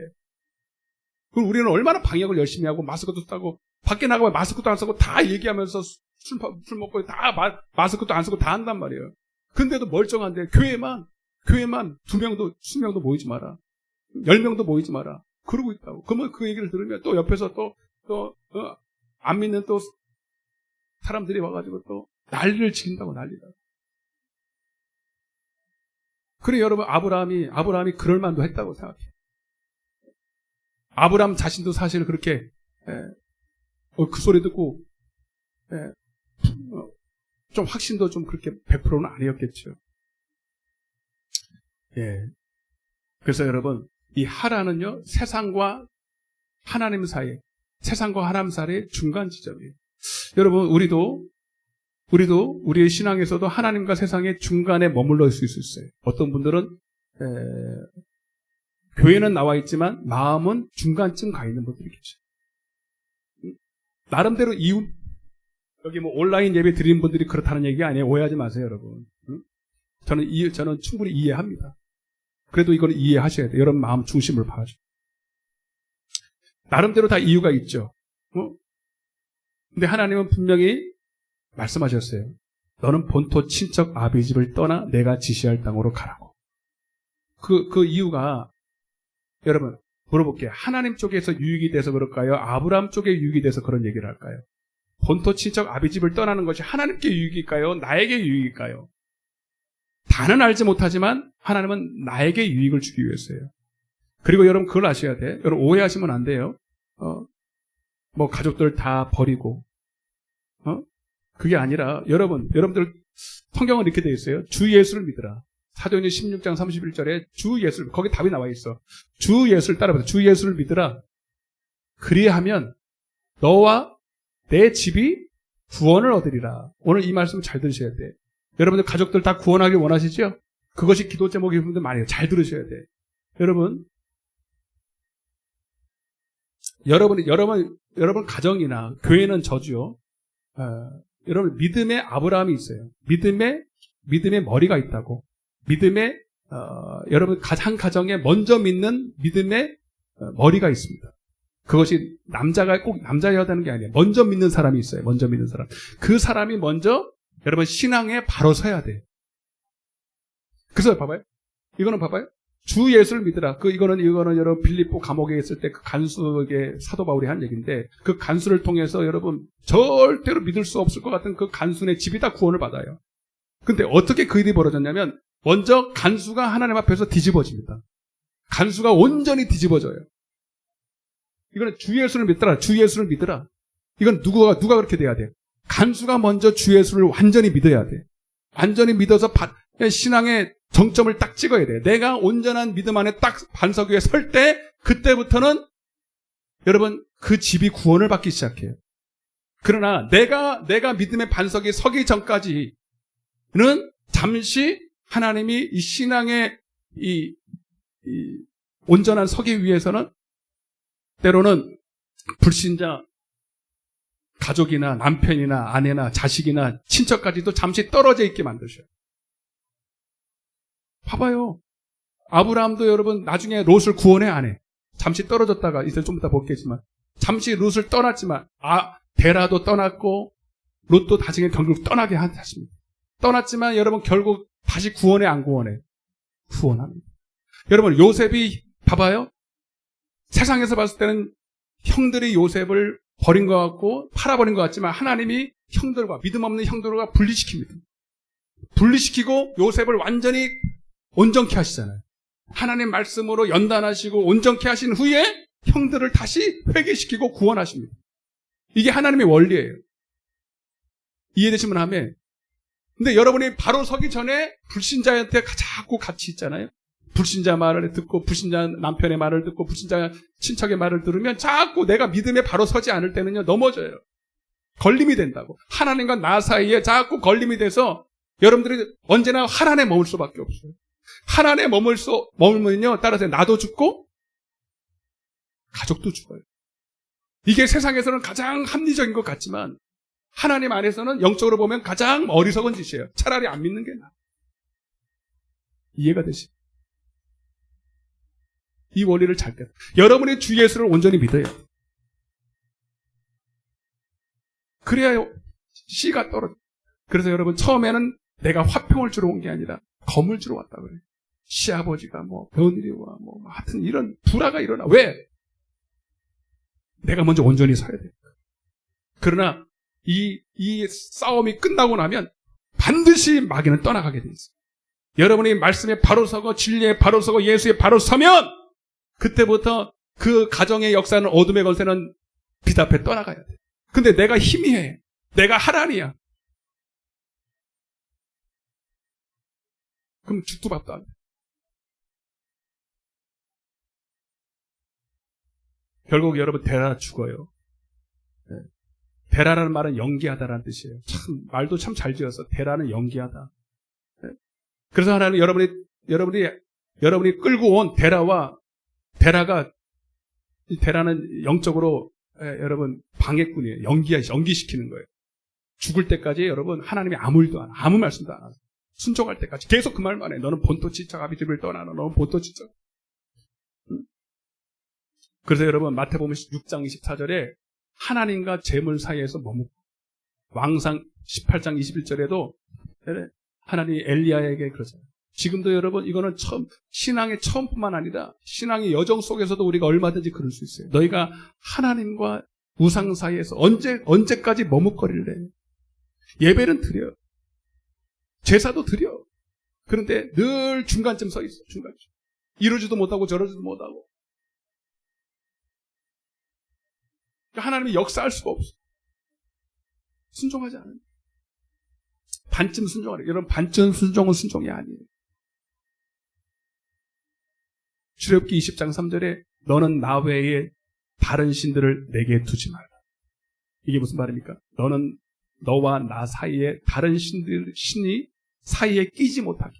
그럼 우리는 얼마나 방역을 열심히 하고 마스크도 쓰고 밖에 나가면 마스크도 안 쓰고 다 얘기하면서 술 먹고 다 마스크도 안 쓰고 다 한단 말이에요. 근데도 멀쩡한데 교회만 2명도 20명도 모이지 마라. 10명도 모이지 마라. 그러고 있다고. 그러면 그 얘기를 들으면 또 옆에서 안 믿는 또 사람들이 와가지고 또 난리를 치긴다고 난리다. 그래 여러분 아브라함이 그럴 만도 했다고 생각해요. 아브라함 자신도 사실 그렇게 그 소리 듣고 좀 확신도 좀 그렇게 100%는 아니었겠죠. 예. 그래서 여러분 이 하란은요 세상과 하나님 사이, 세상과 하나님 사이의 중간 지점이에요. 여러분 우리도 우리의 신앙에서도 하나님과 세상의 중간에 머물러 있을 수 있어요. 어떤 분들은 교회는 나와 있지만 마음은 중간쯤 가 있는 분들이 계셔요. 나름대로 여기 온라인 예배 드리는 분들이 그렇다는 얘기가 아니에요. 오해하지 마세요, 여러분. 저는 충분히 이해합니다. 그래도 이걸 이해하셔야 돼요. 여러분 마음 중심을 봐야죠. 나름대로 다 이유가 있죠. 근데 하나님은 분명히 말씀하셨어요. 너는 본토 친척 아비 집을 떠나 내가 지시할 땅으로 가라고. 그 이유가 여러분 물어볼게요. 하나님 쪽에서 유익이 돼서 그럴까요? 아브라함 쪽에 유익이 돼서 그런 얘기를 할까요? 본토 친척 아비집을 떠나는 것이 하나님께 유익일까요? 나에게 유익일까요? 다는 알지 못하지만 하나님은 나에게 유익을 주기 위해서예요. 그리고 여러분 그걸 아셔야 돼. 여러분 오해하시면 안 돼요. 뭐 가족들 다 버리고 그게 아니라 여러분들 성경은 이렇게 되어 있어요. 주 예수를 믿으라. 사도행전 16장 31절에 주 예수를, 거기 답이 나와 있어. 주 예수를 따라보자. 주 예수를 믿으라. 그리하면 너와 내 집이 구원을 얻으리라. 오늘 이 말씀 잘 들으셔야 돼. 여러분들 가족들 다 구원하길 원하시죠? 그것이 기도 제목인 분들 많아요. 잘 들으셔야 돼. 여러분 가정이나 교회는 저주요. 여러분 믿음의 아브라함이 있어요. 믿음의 머리가 있다고. 여러분 한 가정에 먼저 믿는 믿음의 머리가 있습니다. 그것이 남자가 꼭 남자여야 되는 게 아니에요. 먼저 믿는 사람이 있어요. 먼저 믿는 사람. 그 사람이 먼저 여러분 신앙에 바로 서야 돼. 그래서 봐봐요. 이거는 봐봐요. 주 예수를 믿으라. 이거는 여러분 빌립보 감옥에 있을 때 그 간수에게 사도 바울이 한 얘기인데 그 간수를 통해서 여러분 절대로 믿을 수 없을 것 같은 그 간수의 집이 다 구원을 받아요. 근데 어떻게 그 일이 벌어졌냐면 먼저 간수가 하나님 앞에서 뒤집어집니다. 간수가 온전히 뒤집어져요. 이거는 주 예수를 믿더라. 주 예수를 믿으라. 이건 누가 그렇게 돼야 돼? 간수가 먼저 주 예수를 완전히 믿어야 돼. 완전히 믿어서 신앙의 정점을 딱 찍어야 돼. 내가 온전한 믿음 안에 딱 반석 위에 설 때 그때부터는 여러분 그 집이 구원을 받기 시작해요. 그러나 내가 믿음의 반석에 서기 전까지는 잠시 하나님이 이 신앙의 이 온전한 서기 위해서는 때로는 불신자 가족이나 남편이나 아내나 자식이나 친척까지도 잠시 떨어져 있게 만드셔요. 봐봐요. 아브라함도 여러분 나중에 롯을 구원해 안 해? 잠시 떨어졌다가 이제 좀 이따 볼겠지만 잠시 롯을 떠났지만 데라도 떠났고 롯도 나중에 결국 떠나게 하셨습니다. 떠났지만 여러분 결국 다시 구원해 안 구원해? 구원합니다. 여러분 요셉이 봐봐요. 세상에서 봤을 때는 형들이 요셉을 버린 것 같고 팔아버린 것 같지만 하나님이 형들과 믿음 없는 형들과 분리시킵니다. 분리시키고 요셉을 완전히 온전케 하시잖아요. 하나님 말씀으로 연단하시고 온전케 하신 후에 형들을 다시 회개시키고 구원하십니다. 이게 하나님의 원리예요. 이해되시면 아멘. 근데 여러분이 바로 서기 전에 불신자한테 자꾸 같이 있잖아요. 불신자 말을 듣고 불신자 남편의 말을 듣고 불신자 친척의 말을 들으면 자꾸 내가 믿음에 바로 서지 않을 때는요 넘어져요. 걸림이 된다고. 하나님과 나 사이에 자꾸 걸림이 돼서 여러분들이 언제나 하나님에 머물 수밖에 없어요. 하나님에 머물면요 따라서 나도 죽고 가족도 죽어요. 이게 세상에서는 가장 합리적인 것 같지만 하나님 안에서는 영적으로 보면 가장 어리석은 짓이에요. 차라리 안 믿는 게 나아. 이해가 되시? 이 원리를 잘 깨달아. 여러분의 주 예수를 온전히 믿어야 돼. 그래야 씨가 떨어져. 그래서 여러분 처음에는 내가 화평을 주러 온 게 아니라 검을 주러 왔다 그래요. 시아버지가 며느리와 하여튼 이런 불화가 일어나. 왜? 내가 먼저 온전히 서야 돼. 그러나 이 싸움이 끝나고 나면 반드시 마귀는 떠나가게 돼 있어요. 여러분이 말씀에 바로 서고 진리에 바로 서고 예수에 바로 서면 그때부터 그 가정의 역사는 어둠의 권세는 빛 앞에 떠나가야 돼. 근데 내가 희미해. 내가 하란이야. 그럼 죽도 밥도 안 돼. 결국 여러분 데라 죽어요. 네. 데라라는 말은 연기하다라는 뜻이에요. 참 말도 참 잘 지어서 데라는 연기하다. 네. 그래서 하나님 여러분이 끌고 온 데라가 영적으로 여러분 방해꾼이에요. 연기시키는 거예요. 죽을 때까지 여러분 하나님이 아무 말씀도 안 하세요. 순종할 때까지 계속 그 말만 해. 너는 본토 친척 아비집을 떠나는 너는 본토 친척. 그래서 여러분 마태복음 6장 24절에 하나님과 재물 사이에서 머무고 왕상 18장 21절에도 하나님이 엘리야에게 그러잖아요. 지금도 여러분 이거는 신앙의 처음뿐만 아니라 신앙의 여정 속에서도 우리가 얼마든지 그럴 수 있어요. 너희가 하나님과 우상 사이에서 언제까지 머뭇거릴래? 예배는 드려. 제사도 드려. 그런데 늘 중간쯤 서 있어. 중간쯤. 이러지도 못하고 저러지도 못하고. 하나님이 역사할 수가 없어. 순종하지 않아요. 반쯤 순종하래. 여러분, 반쯤 순종은 순종이 아니에요. 출애굽기 20장 3절에 너는 나 외에 다른 신들을 내게 두지 말라. 이게 무슨 말입니까? 너는 너와 나 사이에 다른 신이 사이에 끼지 못하게.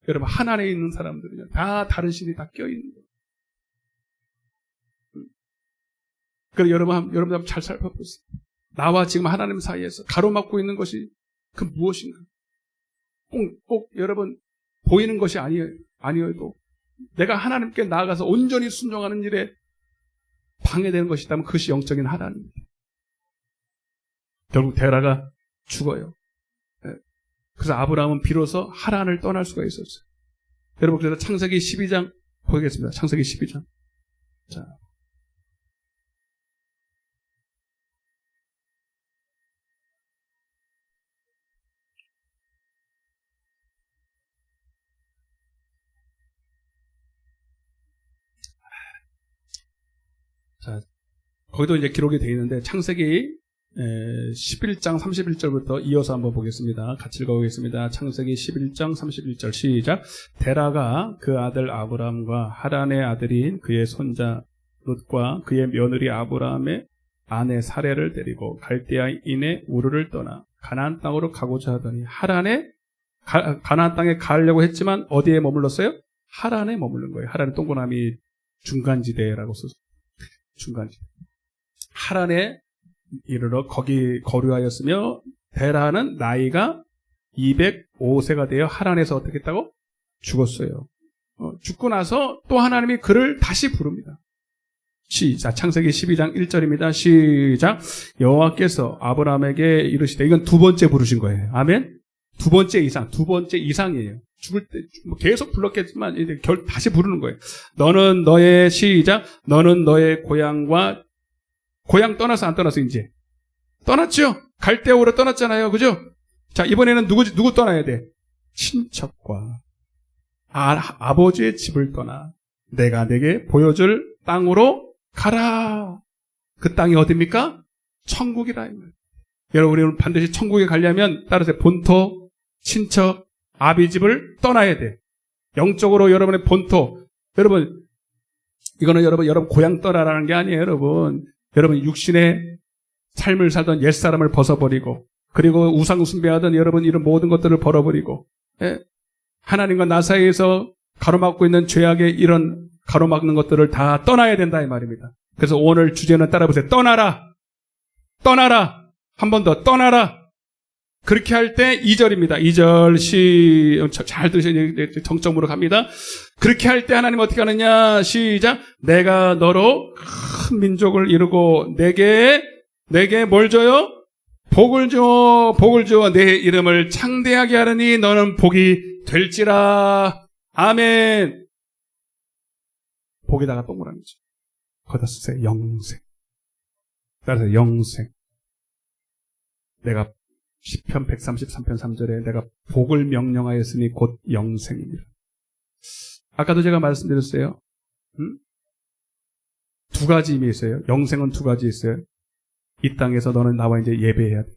여러분, 하나님에 있는 사람들은요, 다 다른 신이 다 껴있는 거예요. 그래서 여러분 한번 잘 살펴보세요. 나와 지금 하나님 사이에서 가로막고 있는 것이 그 무엇인가? 꼭 여러분 보이는 것이 아니어도 내가 하나님께 나아가서 온전히 순종하는 일에 방해되는 것이 있다면 그것이 영적인 하나님입니다. 결국 데라가 죽어요. 그래서 아브라함은 비로소 하란을 떠날 수가 있었어요. 여러분, 그래서 창세기 12장 보겠습니다. 창세기 12장. 자. 자, 거기도 이제 기록이 되어 있는데 창세기 11장 31절부터 이어서 한번 보겠습니다. 같이 읽어보겠습니다. 창세기 11장 31절 시작. 데라가 그 아들 아브람과 하란의 아들인 그의 손자 롯과 그의 며느리 아브람의 아내 사레를 데리고 갈대아인의 우르를 떠나 가나안 땅으로 가고자 하더니 가나안 땅에 가려고 했지만 어디에 머물렀어요? 하란에 머무른 거예요. 하란의 동그라미 중간지대라고 써서 중간지대. 하란에 이르러 거기 거류하였으며 데라는 나이가 205세가 되어 하란에서 어떻게 했다고? 죽었어요. 죽고 나서 또 하나님이 그를 다시 부릅니다. 시작. 창세기 12장 1절입니다. 시작. 여호와께서 아브라함에게 이르시되, 이건 두 번째 부르신 거예요. 아멘. 두 번째 이상이에요. 죽을 때 계속 불렀겠지만 이제 다시 부르는 거예요. 너는 너의 시작. 너는 너의 고향 떠나서 안 떠나서 이제 떠났죠. 갈대아우로 떠났잖아요. 그죠? 자, 이번에는 누구 떠나야 돼? 친척과 아버지의 집을 떠나 내가 내게 보여줄 땅으로 가라. 그 땅이 어디입니까? 천국이라. 여러분, 우리는 반드시 천국에 가려면 따라서 본토, 친척, 아비 집을 떠나야 돼. 영적으로 여러분의 본토. 여러분, 이거는 여러분 고향 떠나라는 게 아니에요. 여러분 육신의 삶을 살던 옛사람을 벗어버리고, 그리고 우상 숭배하던 여러분 이런 모든 것들을 벌어버리고, 하나님과 나 사이에서 가로막고 있는 죄악의 이런 가로막는 것들을 다 떠나야 된다 이 말입니다. 그래서 오늘 주제는 따라보세요. 떠나라. 한 번 더 떠나라. 그렇게 할 때 2절입니다. 2절 잘 들으셔야 정점으로 갑니다. 그렇게 할 때 하나님 어떻게 하느냐? 시작. 내가 너로 큰 민족을 이루고 내게 뭘 줘요? 복을 줘. 내 이름을 창대하게 하느니 너는 복이 될지라. 아멘. 복에다가 동그라미죠. 거기다 쓰세요. 영생. 따라서 영생. 내가 시편 133편 3절에 내가 복을 명령하였으니 곧 영생입니다. 아까도 제가 말씀드렸어요. 두 가지 의미 있어요. 영생은 두 가지 있어요. 이 땅에서 너는 나와 이제 예배해야 돼.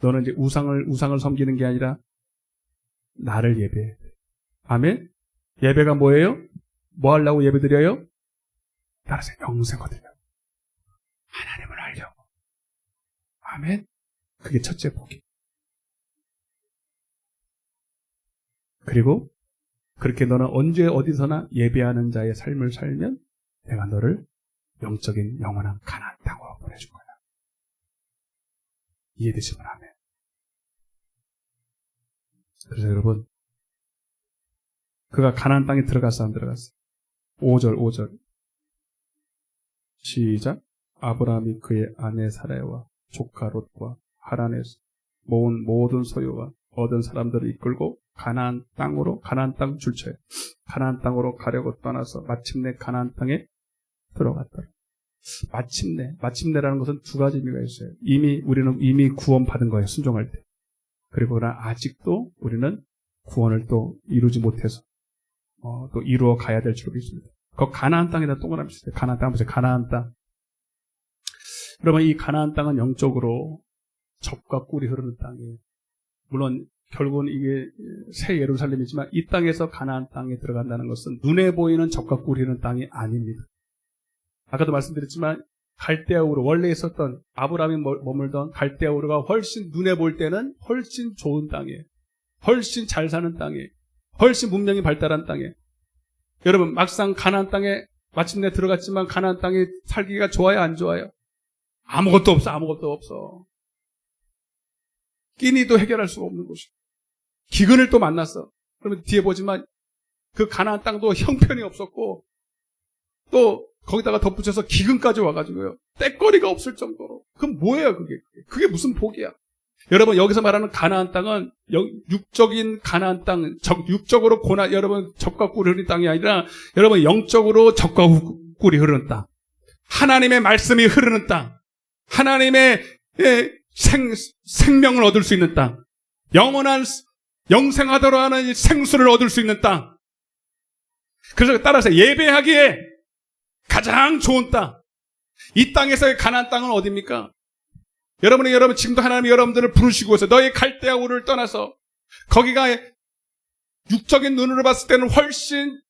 너는 이제 우상을 섬기는 게 아니라 나를 예배해야 돼. 아멘? 예배가 뭐예요? 뭐 하려고 예배 드려요? 따라서 영생 얻으려고. 하나님을 알려고. 아멘? 그게 첫째 복이. 그리고 그렇게 너는 언제 어디서나 예배하는 자의 삶을 살면 내가 너를 영적인 영원한 가나안 땅으로 보내줄 거야. 이해되시면 아멘. 그래서 여러분, 그가 가나안 땅에 들어갔어 안 들어갔어? 5절 시작. 아브라함이 그의 아내 사라와 조카 롯과 하란에서 모은 모든 소유와 얻은 사람들을 이끌고 가나안 땅 줄쳐요. 가나안 땅으로 가려고 떠나서 마침내 가나안 땅에 들어갔다. 마침내라는 것은 두 가지 의미가 있어요. 우리는 이미 구원받은 거예요. 순종할 때. 그리고 그러나 아직도 우리는 구원을 또 이루지 못해서 또 이루어 가야 될 줄로 믿습니다. 그 가나안 땅에다 동그라미 치세요. 가나안 땅 보세요. 가나안 땅. 여러분, 이 가나안 땅은 영적으로 젖과 꿀이 흐르는 땅이에요. 물론 결국은 이게 새 예루살렘이지만 이 땅에서 가나안 땅에 들어간다는 것은 눈에 보이는 젖과 꿀이 흐르는 땅이 아닙니다. 아까도 말씀드렸지만 갈대아우르, 원래 있었던 아브라함이 머물던 갈대아우르가 훨씬 눈에 볼 때는 훨씬 좋은 땅이에요. 훨씬 잘 사는 땅이에요. 훨씬 문명이 발달한 땅이에요. 여러분, 막상 가나안 땅에 마침내 들어갔지만 가나안 땅에 살기가 좋아요, 안 좋아요? 아무것도 없어. 끼니도 해결할 수가 없는 곳이에요. 기근을 또 만났어. 그러면 뒤에 보지만 그 가나안 땅도 형편이 없었고 또 거기다가 덧붙여서 기근까지 와가지고요. 떼거리가 없을 정도로. 그럼 뭐예요, 그게? 그게 무슨 복이야? 여러분, 여기서 말하는 가나안 땅은 육적인 가나안 땅, 육적으로 여러분 젖과 꿀이 흐르는 땅이 아니라 여러분 영적으로 젖과 꿀이 흐르는 땅. 하나님의 말씀이 흐르는 땅. 하나님의 생명을 얻을 수 있는 땅. 영원한 영생하도록 하는 생수를 얻을 수 있는 땅. 그래서 따라서 예배하기에 가장 좋은 땅. 이 땅에서의 가나안 땅은 어디입니까? 여러분 지금도 하나님이 여러분들을 부르시고 있어요. 너희 갈대아우르를 떠나서 거기가 육적인 눈으로 봤을 때는 훨씬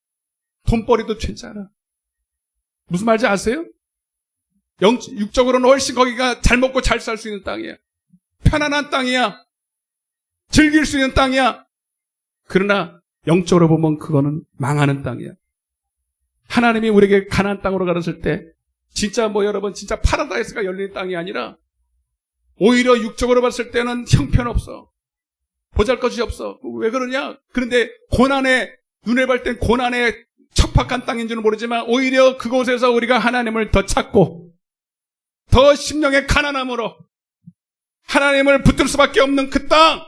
돈벌이도 괜찮아. 무슨 말인지 아세요? 육적으로는 훨씬 거기가 잘 먹고 잘 살 수 있는 땅이야. 편안한 땅이야. 즐길 수 있는 땅이야. 그러나 영적으로 보면 그거는 망하는 땅이야. 하나님이 우리에게 가나안 땅으로 가르칠 때 진짜 여러분 진짜 파라다이스가 열리는 땅이 아니라 오히려 육적으로 봤을 때는 형편없어. 보잘것이 없어. 왜 그러냐? 그런데 눈에 볼 땐 고난의 척박한 땅인 줄은 모르지만 오히려 그곳에서 우리가 하나님을 더 찾고 더 심령의 가난함으로 하나님을 붙들 수밖에 없는 그 땅.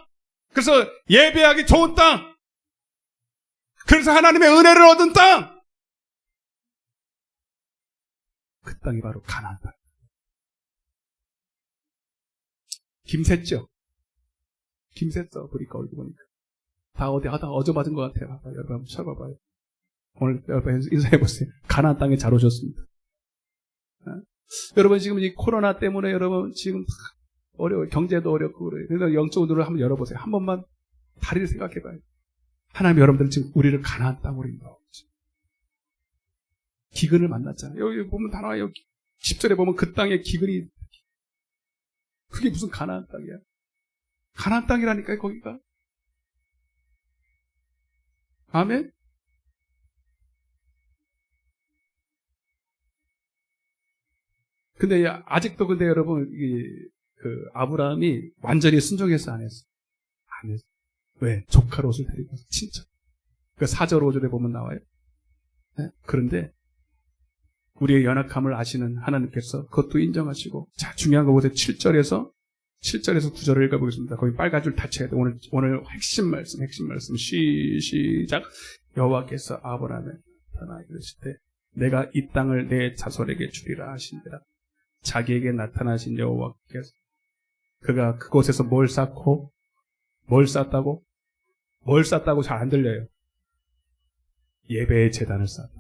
그래서 예배하기 좋은 땅. 그래서 하나님의 은혜를 얻은 땅. 그 땅이 바로 가나안 땅. 김샜죠? 김샜어. 보니까 얼굴 보니까. 다 어디 하다가 어져맞은 것 같아요. 여러분 한번 쳐봐봐요. 오늘 여러분 인사해보세요. 가나안 땅에 잘 오셨습니다. 여러분 지금 이 코로나 때문에 여러분 지금 어려워요. 경제도 어렵고 그래요. 그래서 영적으로 눈을 한번 열어보세요. 한 번만 다리를 생각해봐요. 하나님 여러분들 지금 우리를 가나안 땅으로 인도하고 있어요. 기근을 만났잖아요. 여기 보면 다 나와요. 10절에 보면 그 땅에 기근이 그게 무슨 가나안 땅이야. 가나안 땅이라니까요, 거기가. 아멘? 근데 아직도 여러분 아브라함이 완전히 순종해서 안 했어. 안 했어. 왜? 조카로 옷을 데리고 와서 친척. 그 4절 5절에 보면 나와요. 네? 그런데 우리의 연약함을 아시는 하나님께서 그것도 인정하시고, 자, 중요한 거 보세요. 7절에서 9절을 읽어보겠습니다. 거기 빨간 줄 닫혀야 돼. 오늘 핵심 말씀. 시작. 여호와께서 아브라함에 나타나 이르실 때 내가 이 땅을 내 자손에게 주리라 하신대라. 자기에게 나타나신 여호와께서 그가 그곳에서 뭘 쌓고 뭘 쌌다고 잘 안 들려요. 예배의 제단을 쌓았다.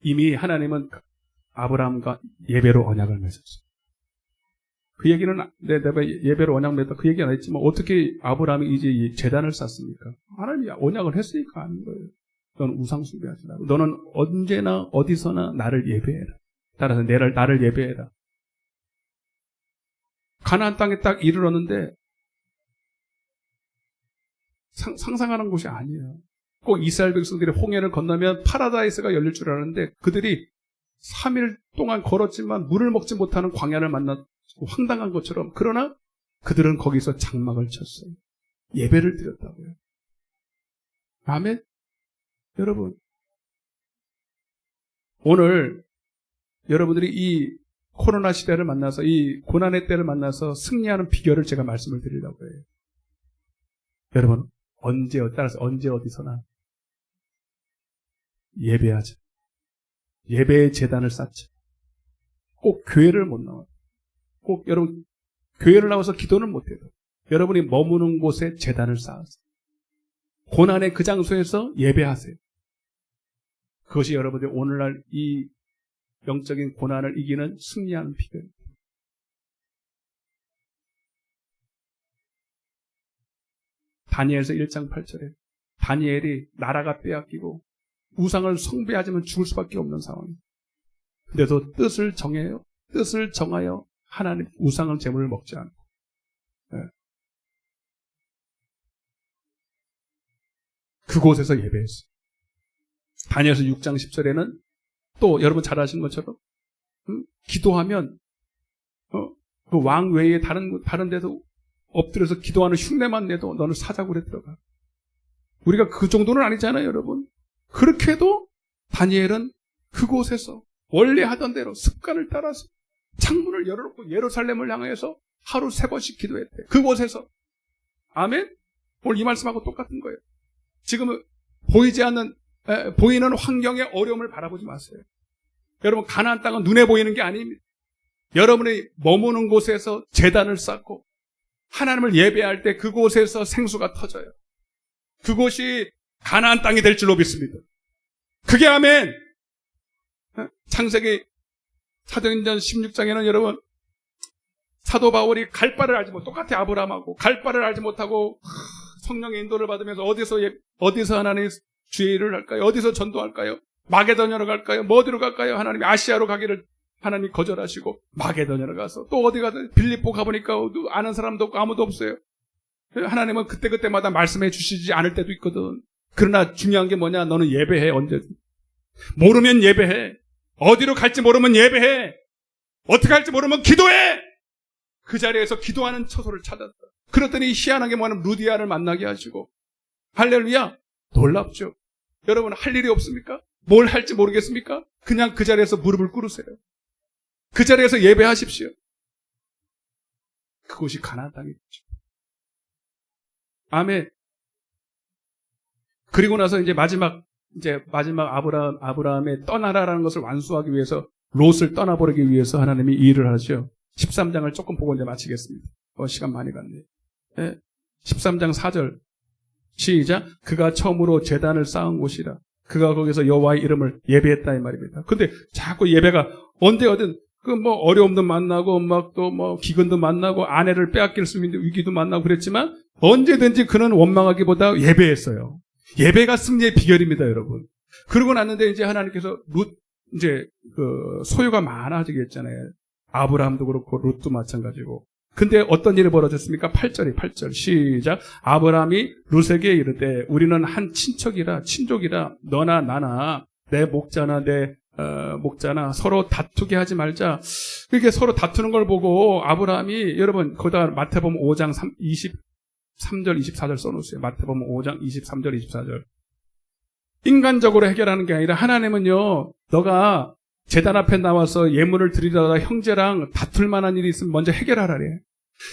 이미 하나님은 아브라함과 예배로 언약을 맺었어요. 그 얘기는 내가 예배로 언약 맺었다 그 얘기는 안 했지만 어떻게 아브라함이 이제 제단을 쌓습니까? 하나님이 언약을 했으니까 하는 거예요. 너는 우상 숭배하지 말고 너는 언제나 어디서나 나를 예배해라. 따라서 나를 예배해라. 가나안 땅에 딱 이르렀는데 상상하는 곳이 아니에요. 꼭 이스라엘 백성들이 홍해를 건너면 파라다이스가 열릴 줄 알았는데 그들이 3일 동안 걸었지만 물을 먹지 못하는 광야를 만났고 황당한 것처럼, 그러나 그들은 거기서 장막을 쳤어요. 예배를 드렸다고요. 아멘? 여러분, 오늘 여러분들이 이 코로나 시대를 만나서 이 고난의 때를 만나서 승리하는 비결을 제가 말씀을 드리려고 해요. 여러분, 따라서 언제 어디서나 예배하자. 예배의 제단을 쌓죠. 꼭 교회를 못 나와요. 꼭 여러분 교회를 나와서 기도는 못해도 여러분이 머무는 곳에 제단을 쌓으세요. 고난의 그 장소에서 예배하세요. 그것이 여러분들이 오늘날 이 영적인 고난을 이기는 승리하는 비결입니다. 다니엘서 1장 8절에 다니엘이 나라가 빼앗기고 우상을 숭배하지만 죽을 수밖에 없는 상황입니다. 근데도 뜻을 정하여 하나님 우상을 제물을 먹지 않고 그곳에서 예배했어요. 다니엘서 6장 10절에는 또 여러분 잘 아시는 것처럼 기도하면 그 왕 외에 다른 데도 엎드려서 기도하는 흉내만 내도 너는 사자굴에 들어가. 우리가 그 정도는 아니잖아요, 여러분. 그렇게 해도 다니엘은 그곳에서 원래 하던 대로 습관을 따라서 창문을 열어놓고 예루살렘을 향해서 하루 3번씩 기도했대. 그곳에서. 아멘? 오늘 이 말씀하고 똑같은 거예요. 지금 보이는 환경의 어려움을 바라보지 마세요. 여러분, 가나안 땅은 눈에 보이는 게 아닙니다. 여러분이 머무는 곳에서 제단을 쌓고 하나님을 예배할 때 그곳에서 생수가 터져요. 그곳이 가나안 땅이 될 줄로 믿습니다. 그게 아멘. 창세기 사도행전 16장에는 여러분 사도 바울이 갈 바를 알지 못, 똑같아 아브라함하고 갈 바를 알지 못하고 성령의 인도를 받으면서 어디서 하나님 주의 일을 할까요? 어디서 전도할까요? 마게도냐로 갈까요? 뭐 어디로 갈까요? 하나님이 아시아로 가기를 하나님이 거절하시고 마게도냐로 가서 또 어디 가든 빌립보 가보니까 아는 사람도 없고 아무도 없어요. 하나님은 그때마다 말씀해 주시지 않을 때도 있거든. 그러나 중요한 게 뭐냐? 너는 예배해. 언제든. 모르면 예배해. 어디로 갈지 모르면 예배해. 어떻게 할지 모르면 기도해. 그 자리에서 기도하는 처소를 찾았다. 그랬더니 희한하게 뭐냐면 루디아를 만나게 하시고 할렐루야. 놀랍죠. 여러분 할 일이 없습니까? 뭘 할지 모르겠습니까? 그냥 그 자리에서 무릎을 꿇으세요. 그 자리에서 예배하십시오. 그곳이 가나안 땅이죠. 아멘. 그리고 나서 이제 마지막 아브라함의 떠나라라는 것을 완수하기 위해서 롯을 떠나버리기 위해서 하나님이 이 일을 하죠. 13장을 조금 보고 이제 마치겠습니다. 시간 많이 갔네요. 13장 4절 시작. 그가 처음으로 제단을 쌓은 곳이라. 그가 거기서 여호와의 이름을 예배했다 이 말입니다. 근데 자꾸 예배가 언제 어든 그 뭐 어려움도 만나고 막 또 뭐 기근도 만나고 아내를 빼앗길 수 있는 위기도 만나고 그랬지만 언제든지 그는 원망하기보다 예배했어요. 예배가 승리의 비결입니다, 여러분. 그러고 났는데 이제 하나님께서 이제 그 소유가 많아지겠잖아요. 아브라함도 그렇고 룻도 마찬가지고. 근데 어떤 일이 벌어졌습니까? 8절 시작. 아브라함이 룻에게 이르되 우리는 한 친족이라 너나 나나 내 목자나 내 목자나 서로 다투게 하지 말자. 이렇게 서로 다투는 걸 보고 아브라함이 여러분 거기다 마태복음 5장 23절 24절 써놓으세요. 마태복음 5장 23절 24절. 인간적으로 해결하는 게 아니라 하나님은요, 너가 제단 앞에 나와서 예물을 드리다가 형제랑 다툴 만한 일이 있으면 먼저 해결하라래.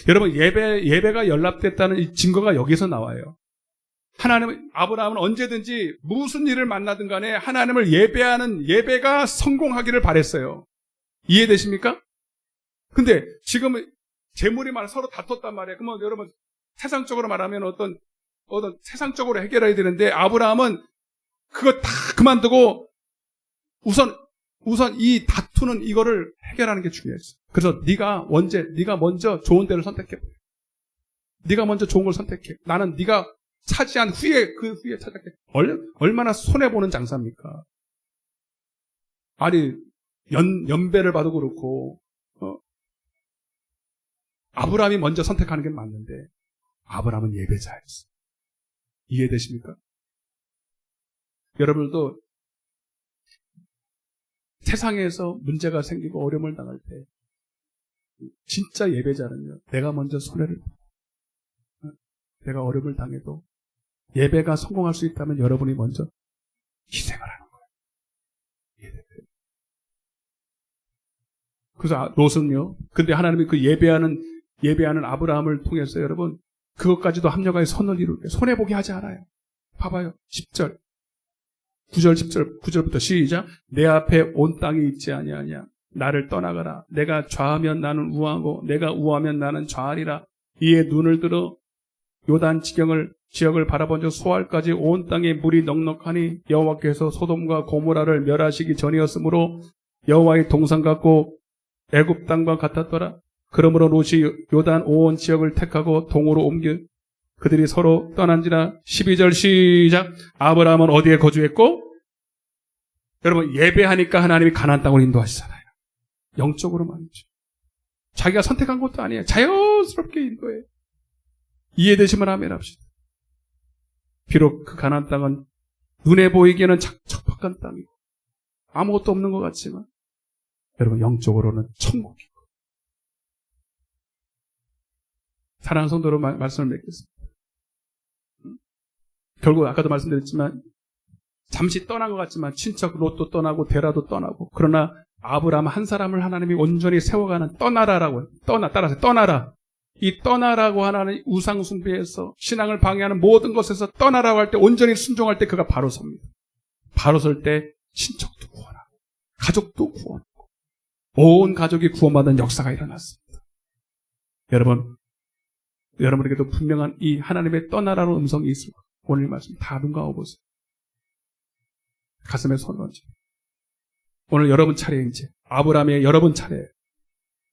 여러분 예배가 연락됐다는 이 증거가 여기서 나와요. 아브라함은 언제든지 무슨 일을 만나든 간에 하나님을 예배하는 예배가 성공하기를 바랬어요. 이해되십니까? 근데 지금 재물이 많아 서로 다퉜단 말이에요. 그러면 여러분 세상적으로 말하면 어떤 세상적으로 해결해야 되는데 아브라함은 그거 다 그만두고 우선 이 다투는 이거를 해결하는 게 중요했어. 그래서 네가 먼저 좋은 데를 선택해. 네가 먼저 좋은 걸 선택해. 나는 네가 차지한 후에 그 후에 찾아게. 얼마나 손해 보는 장사입니까? 아니 연배를 봐도 그렇고 아브라함이 먼저 선택하는 게 맞는데 아브라함은 예배자였어. 이해되십니까? 여러분들도 세상에서 문제가 생기고 어려움을 당할 때 진짜 예배자는요. 내가 먼저 손해를 내가 어려움을 당해도 예배가 성공할 수 있다면 여러분이 먼저 희생을 하는 거예요. 이해되세요? 그래서 롯은요. 근데 하나님이 그 예배하는 아브라함을 통해서 여러분 그것까지도 합력하여 선을 이루게 손해보게 하지 않아요. 봐봐요. 10절. 9절, 10절, 9절부터 시작. 내 앞에 온 땅이 있지 아니하냐. 나를 떠나가라. 내가 좌하면 나는 우하고 내가 우하면 나는 좌하리라. 이에 눈을 들어 요단 지역을 바라본 적 소알까지 온 땅에 물이 넉넉하니 여호와께서 소돔과 고모라를 멸하시기 전이었으므로 여호와의 동산 같고 애굽 땅과 같았더라. 그러므로 롯이 요단 온 지역을 택하고 동으로 옮겨 그들이 서로 떠난지라. 12절 시작. 아브라함은 어디에 거주했고? 여러분, 예배하니까 하나님이 가나안 땅으로 인도하시잖아요. 영적으로 말이죠. 자기가 선택한 것도 아니에요. 자연스럽게 인도해요. 이해되시면 아멘 합시다. 비록 그 가나안 땅은 눈에 보이기에는 척박한 땅이고 아무것도 없는 것 같지만 여러분, 영적으로는 천국이고. 사랑하는 성도로 말씀을 맺겠습니다. 결국 아까도 말씀드렸지만 잠시 떠난 것 같지만 친척 롯도 떠나고 데라도 떠나고, 그러나 아브라함 한 사람을 하나님이 온전히 세워가는 떠나라라고 해요. 따라서 떠나라. 이 떠나라고 하나는 우상 숭배에서 신앙을 방해하는 모든 것에서 떠나라고 할 때, 온전히 순종할 때 그가 바로 섭니다. 바로 설 때 친척도 구원하고 가족도 구원하고 온 가족이 구원받은 역사가 일어났습니다. 여러분에게도 분명한 이 하나님의 떠나라는 음성이 있을 거예요. 오늘 말씀 다 눈 감아보세요. 가슴에 손을 얹어. 오늘 여러분 차례, 이제 아브라함의 여러분 차례.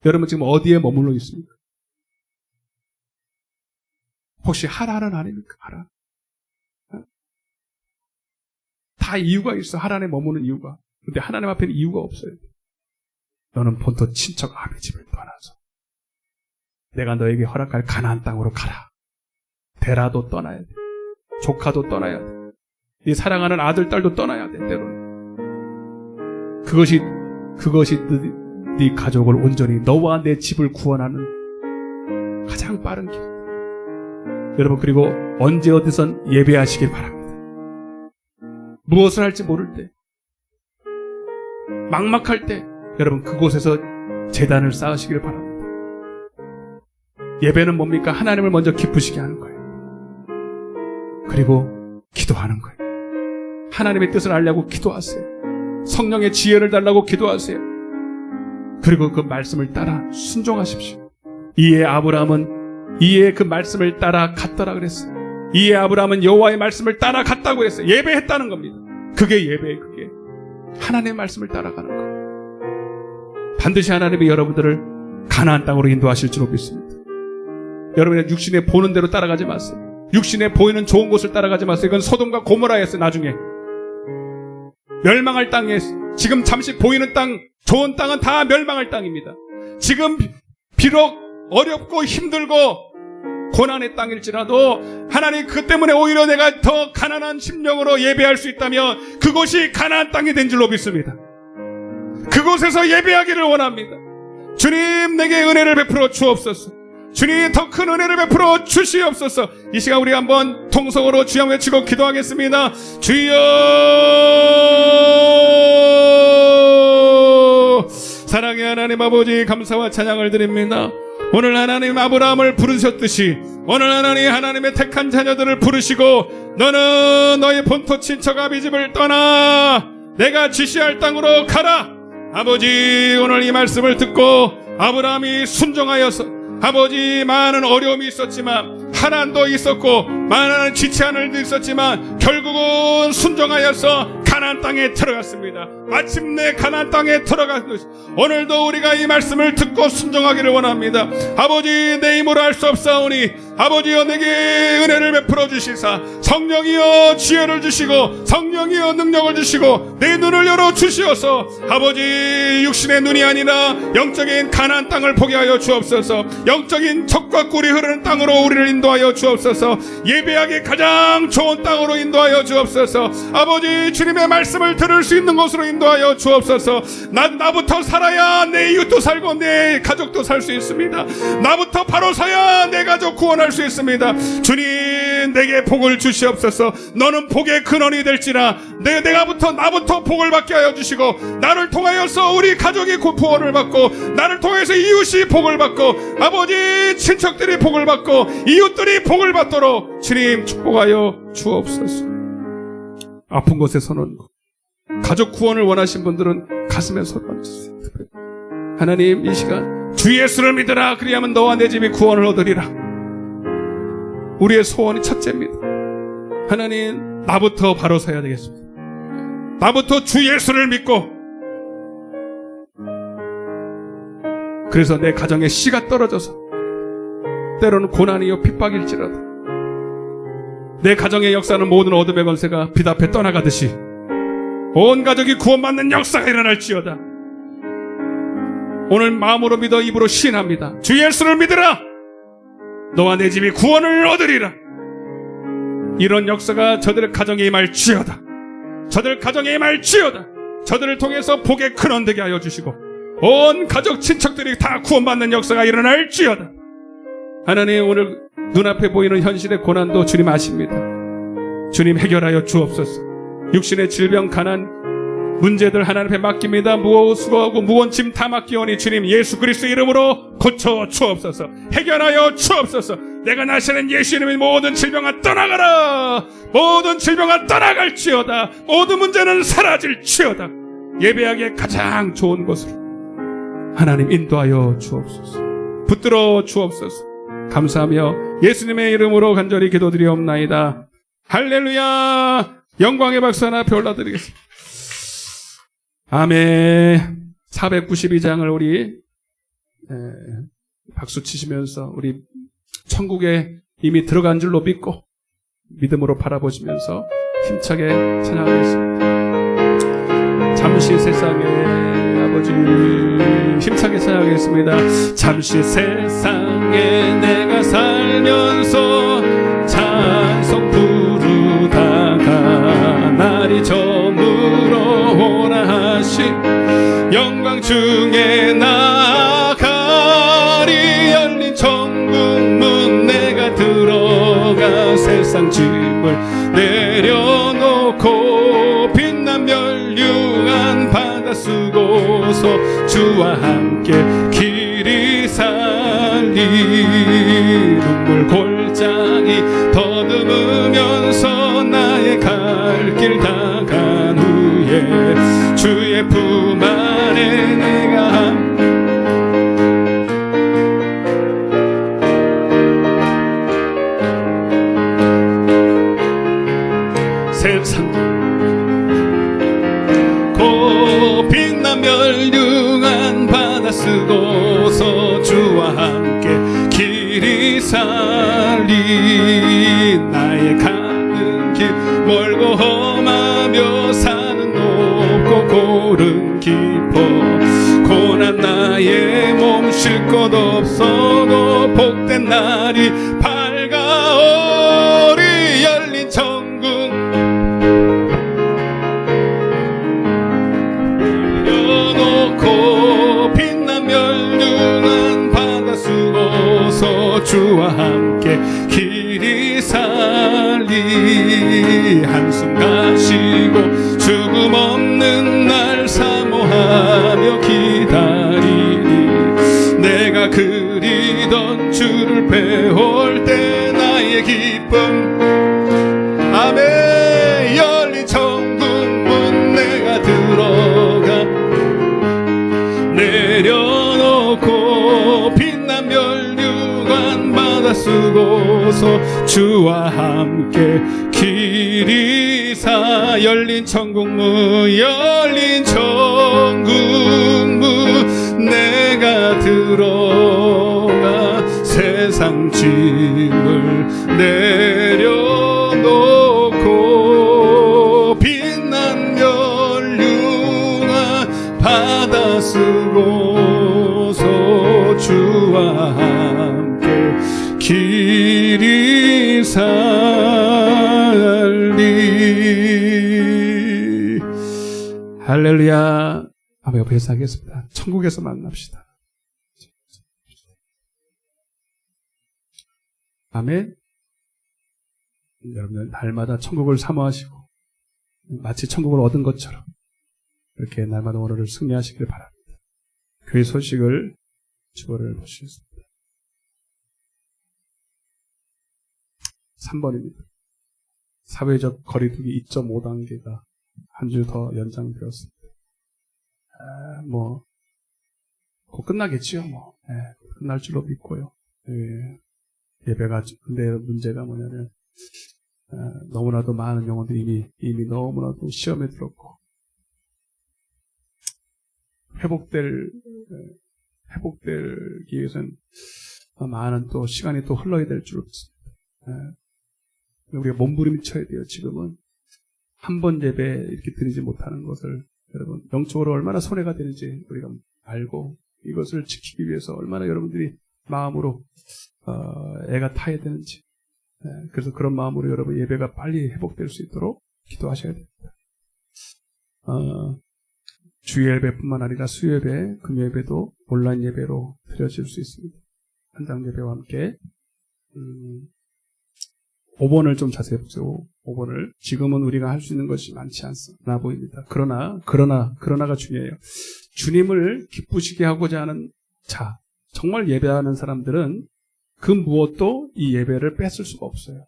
여러분 지금 어디에 머물러 있습니까? 혹시 하란은 아닙니까? 하란. 다 이유가 있어. 하란에 머무는 이유가. 근데 하나님 앞에는 이유가 없어요. 너는 본토 친척 아비 집을 떠나서 내가 너에게 허락할 가나안 땅으로 가라. 데라도 떠나야 돼. 조카도 떠나야 돼. 네 사랑하는 아들, 딸도 떠나야 돼. 때로는 그것이 네 가족을 온전히 너와 내 집을 구원하는 가장 빠른 길. 여러분, 그리고 언제 어디선 예배하시길 바랍니다. 무엇을 할지 모를 때, 막막할 때 여러분 그곳에서 제단을 쌓으시길 바랍니다. 예배는 뭡니까? 하나님을 먼저 기쁘시게 하는 거예요. 그리고 기도하는 거예요. 하나님의 뜻을 알려고 기도하세요. 성령의 지혜를 달라고 기도하세요. 그리고 그 말씀을 따라 순종하십시오. 이에 아브라함은 그 말씀을 따라 갔더라 그랬어요. 이에 아브라함은 여호와의 말씀을 따라 갔다고 그랬어요. 예배했다는 겁니다. 그게 예배예요. 그게 하나님의 말씀을 따라가는 거예요. 반드시 하나님이 여러분들을 가나안 땅으로 인도하실 줄로 믿습니다. 여러분의 육신에 보는 대로 따라가지 마세요. 육신에 보이는 좋은 곳을 따라가지 마세요. 이건 소돔과 고모라였어요. 나중에 멸망할 땅에, 지금 잠시 보이는 땅, 좋은 땅은 다 멸망할 땅입니다. 지금 비록 어렵고 힘들고 고난의 땅일지라도 하나님 그 때문에 오히려 내가 더 가난한 심령으로 예배할 수 있다면 그곳이 가나안 땅이 된 줄로 믿습니다. 그곳에서 예배하기를 원합니다. 주님, 내게 은혜를 베풀어 주옵소서. 주님, 더 큰 은혜를 베풀어 주시옵소서. 이 시간 우리 한번 통성으로 주여 외치고 기도하겠습니다. 주여, 사랑의 하나님 아버지, 감사와 찬양을 드립니다. 오늘 하나님 아브라함을 부르셨듯이 오늘 하나님의 택한 자녀들을 부르시고 너는 너의 본토 친척 아비 집을 떠나 내가 지시할 땅으로 가라. 아버지, 오늘 이 말씀을 듣고 아브라함이 순종하여서 아버지, 많은 어려움이 있었지만 하난도 있었고 많은 지체하는 일도 있었지만 결국은 순종하여서 가나안 땅에 들어갔습니다. 마침내 가나안 땅에 들어간 것이, 오늘도 우리가 이 말씀을 듣고 순종하기를 원합니다. 아버지, 내 힘으로 할 수 없사오니 아버지여 내게 은혜를 베풀어 주시사 성령이여 지혜를 주시고 성령이여 능력을 주시고 내 눈을 열어 주시어서 아버지, 육신의 눈이 아니라 영적인 가나안 땅을 보게 하여 주옵소서. 영적인 젖과 꿀이 흐르는 땅으로 우리를 인도하여 주옵소서. 예배하기 가장 좋은 땅으로 인도하여 주옵소서. 아버지, 주님의 말씀을 들을 수 있는 곳으로 인도하여 주옵소서. 나부터 살아야 내 이웃도 살고 내 가족도 살 수 있습니다. 나부터 바로 서야 내 가족 구원할 수 있습니다. 주님, 내게 복을 주시옵소서. 너는 복의 근원이 될지라 나부터 복을 받게 하여 주시고 나를 통하여서 우리 가족이 구원을 받고 나를 통해서 이웃이 복을 받고 아버지, 친척들이 복을 받고 이웃들이 복을 받도록 주님 축복하여 주옵소서. 아픈 곳에 손 얹고, 가족 구원을 원하신 분들은 가슴에 손 얹으세요. 하나님, 이 시간 주 예수를 믿으라. 그리하면 너와 내 집이 구원을 얻으리라. 우리의 소원이 첫째입니다. 하나님, 나부터 바로 서야 되겠습니다. 나부터 주 예수를 믿고, 그래서 내 가정에 씨가 떨어져서 때로는 고난이요 핍박일지라도 내 가정의 역사는 모든 어둠의 권세가 빛 앞에 떠나가듯이 온 가족이 구원받는 역사가 일어날지어다. 오늘 마음으로 믿어 입으로 시인합니다. 주 예수를 믿으라. 너와 내 집이 구원을 얻으리라. 이런 역사가 저들 가정에 임할지어다. 저들 가정에 임할지어다. 저들을 통해서 복의 근원 되게 하여 주시고 온 가족 친척들이 다 구원받는 역사가 일어날지어다. 하나님, 오늘 눈앞에 보이는 현실의 고난도 주님 아십니다. 주님 해결하여 주옵소서. 육신의 질병, 가난, 문제들 하나님 앞에 맡깁니다. 수고하고 무거운 짐 다 맡기오니 주님 예수 그리스도 이름으로 고쳐 주옵소서. 해결하여 주옵소서. 내가 나시는 예수 이름의 모든 질병아 떠나가라. 모든 질병아 떠나갈지어다. 모든 문제는 사라질지어다. 예배하기에 가장 좋은 곳으로 하나님 인도하여 주옵소서. 붙들어 주옵소서. 감사하며 예수님의 이름으로 간절히 기도드리옵나이다. 할렐루야. 영광의 박수 하나 앞에 올려드리겠습니다. 아멘. 492장을 우리 박수 치시면서 우리 천국에 이미 들어간 줄로 믿고 믿음으로 바라보시면서 힘차게 찬양하겠습니다. 잠시 세상에 아버지 힘차게 찬양하겠습니다. 잠시 세상에 내가 살면서 찬송 부르다가 날이 저물어 오라 하신 영광 중에 나가리. 열린 천국문 내가 들어가 세상 짐을 내려놓고 빛난 멸류관 받아 쓰고서 주와 함께 길이 살리. 눈물 골짜기 더듬으면서 나의 갈 길 다 간 후에 주의 품 안에 내가 세상 고 빛난 멸류관 받아 쓰고서 주와 함께 길이 살리. 나의 가는 길 멀고 험하며 산은 높고 골은 깊어 고난 나의 몸 쉴 곳 없어도 복된 날이 밝아오리. 열린 천국 열려놓고 빛난 멸류관 받아 쓰고서 주와 함께 길이 살리. 한숨 가시고 죽음 없는 날 사모하며 기다리리. 내가 그리던 주를 배울 때 나의 기쁨. 아멘. 열린 천국문 내가 들어가 내려놓고 빛난 멸류관 받아 쓰고서 주와 함께 길이 사. 열린 천국문 열린 천국문 내가 들어가 세상 짐을 내려놓고 빛난 멸류관 받아 쓰고서 주와 함께 길이 살리. 할렐루야. 아멘. 옆에서 하겠습니다. 천국에서 만납시다. 아멘. 여러분 날마다 천국을 사모하시고 마치 천국을 얻은 것처럼 그렇게 날마다 오늘을 승리하시길 바랍니다. 그 소식을 주보를 보시겠습니다. 3번입니다. 사회적 거리두기 2.5단계가 한 주 더 연장되었습니다. 곧 끝나겠지요, 뭐. 끝날 줄로 믿고요. 예배가, 근데 문제가 뭐냐면, 너무나도 많은 영혼들이 이미 너무나도 시험에 들었고, 회복되기 위해서는 많은 또 시간이 또 흘러야 될 줄 믿습니다. 우리가 몸부림쳐야 돼요, 지금은. 한 번 예배 이렇게 드리지 못하는 것을 여러분, 영적으로 얼마나 손해가 되는지 우리가 알고, 이것을 지키기 위해서 얼마나 여러분들이 마음으로, 애가 타야 되는지. 그래서 그런 마음으로 여러분 예배가 빨리 회복될 수 있도록 기도하셔야 됩니다. 주일 예배뿐만 아니라 수예배, 금예배도 온라인 예배로 드려질 수 있습니다. 현장 예배와 함께 5번을 좀 자세히 보세요. 5번을 지금은 우리가 할 수 있는 것이 많지 않아 보입니다. 그러나가 중요해요. 주님을 기쁘시게 하고자 하는 자, 정말 예배하는 사람들은 그 무엇도 이 예배를 뺏을 수가 없어요.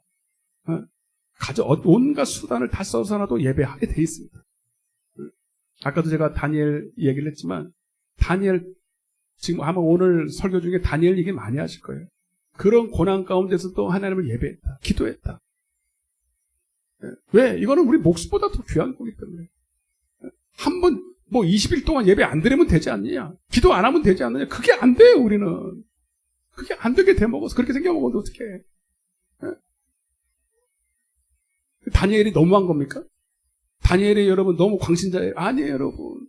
온갖 수단을 다 써서라도 예배하게 돼 있습니다. 아까도 제가 다니엘 얘기를 했지만, 다니엘, 지금 아마 오늘 설교 중에 다니엘 얘기 많이 하실 거예요. 그런 고난 가운데서도 하나님을 예배했다. 기도했다. 왜? 이거는 우리 목숨보다 더 귀한 거기 때문에. 한 번, 20일 동안 예배 안 드리면 되지 않느냐? 기도 안 하면 되지 않느냐? 그게 안 돼요, 우리는. 그게 안 되게 돼먹어서 그렇게 생겨먹어도 어떡해. 다니엘이 너무한 겁니까? 다니엘이 여러분 너무 광신자예요? 아니에요, 여러분.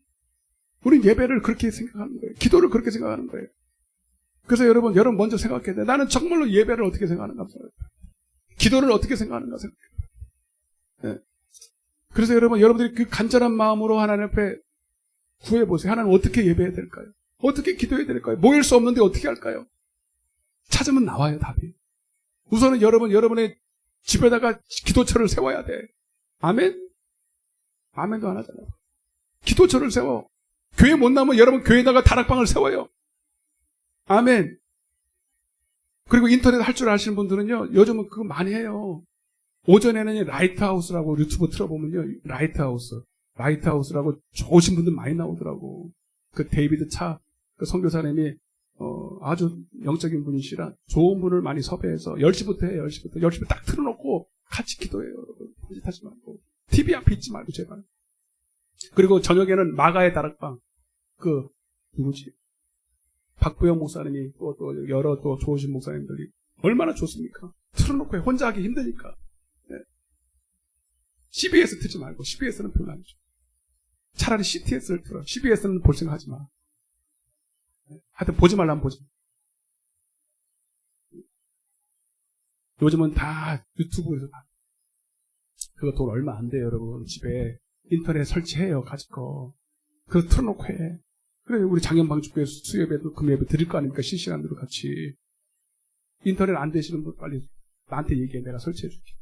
우린 예배를 그렇게 생각하는 거예요. 기도를 그렇게 생각하는 거예요. 그래서 여러분 먼저 생각해야 돼요. 나는 정말로 예배를 어떻게 생각하는가 생각해요. 기도를 어떻게 생각하는가 생각해요. 그래서 여러분들이 그 간절한 마음으로 하나님 앞에 구해보세요. 하나님 어떻게 예배해야 될까요? 어떻게 기도해야 될까요? 모일 수 없는데 어떻게 할까요? 찾으면 나와요, 답이. 우선은 여러분의 집에다가 기도처를 세워야 돼. 아멘? 아멘도 안 하잖아요. 기도처를 세워. 교회 못 나면 여러분 교회에다가 다락방을 세워요. 아멘. 그리고 인터넷 할 줄 아시는 분들은요, 요즘은 그거 많이 해요. 오전에는 라이트하우스라고 유튜브 틀어보면요, 라이트하우스라고 좋으신 분들 많이 나오더라고. 그 데이비드 그 선교사님이 아주 영적인 분이시라 좋은 분을 많이 섭외해서 10시부터 해요. 10시부터 딱 틀어놓고 같이 기도해요. 여러분. 하지 말고. TV 앞에 있지 말고 제발. 그리고 저녁에는 마가의 다락방. 누구지? 박부영 목사님이 또 여러 또 좋으신 목사님들이 얼마나 좋습니까? 틀어놓고 혼자 하기 힘드니까. 네. CBS 틀지 말고. CBS는 별로 안 좋아. 차라리 CTS를 틀어. CBS는 볼 생각 하지 마. 하여튼 보지 말라면 보지. 요즘은 다 유튜브에서 봐. 그거 돈 얼마 안 돼요, 여러분. 집에 인터넷 설치해요, 가질 거. 그거 틀어놓고 해. 그래, 우리 작년방주교회 수요예배도 금요예배 드릴 거 아닙니까? 실시간으로 같이. 인터넷 안 되시는 분 빨리 나한테 얘기해. 내가 설치해줄게.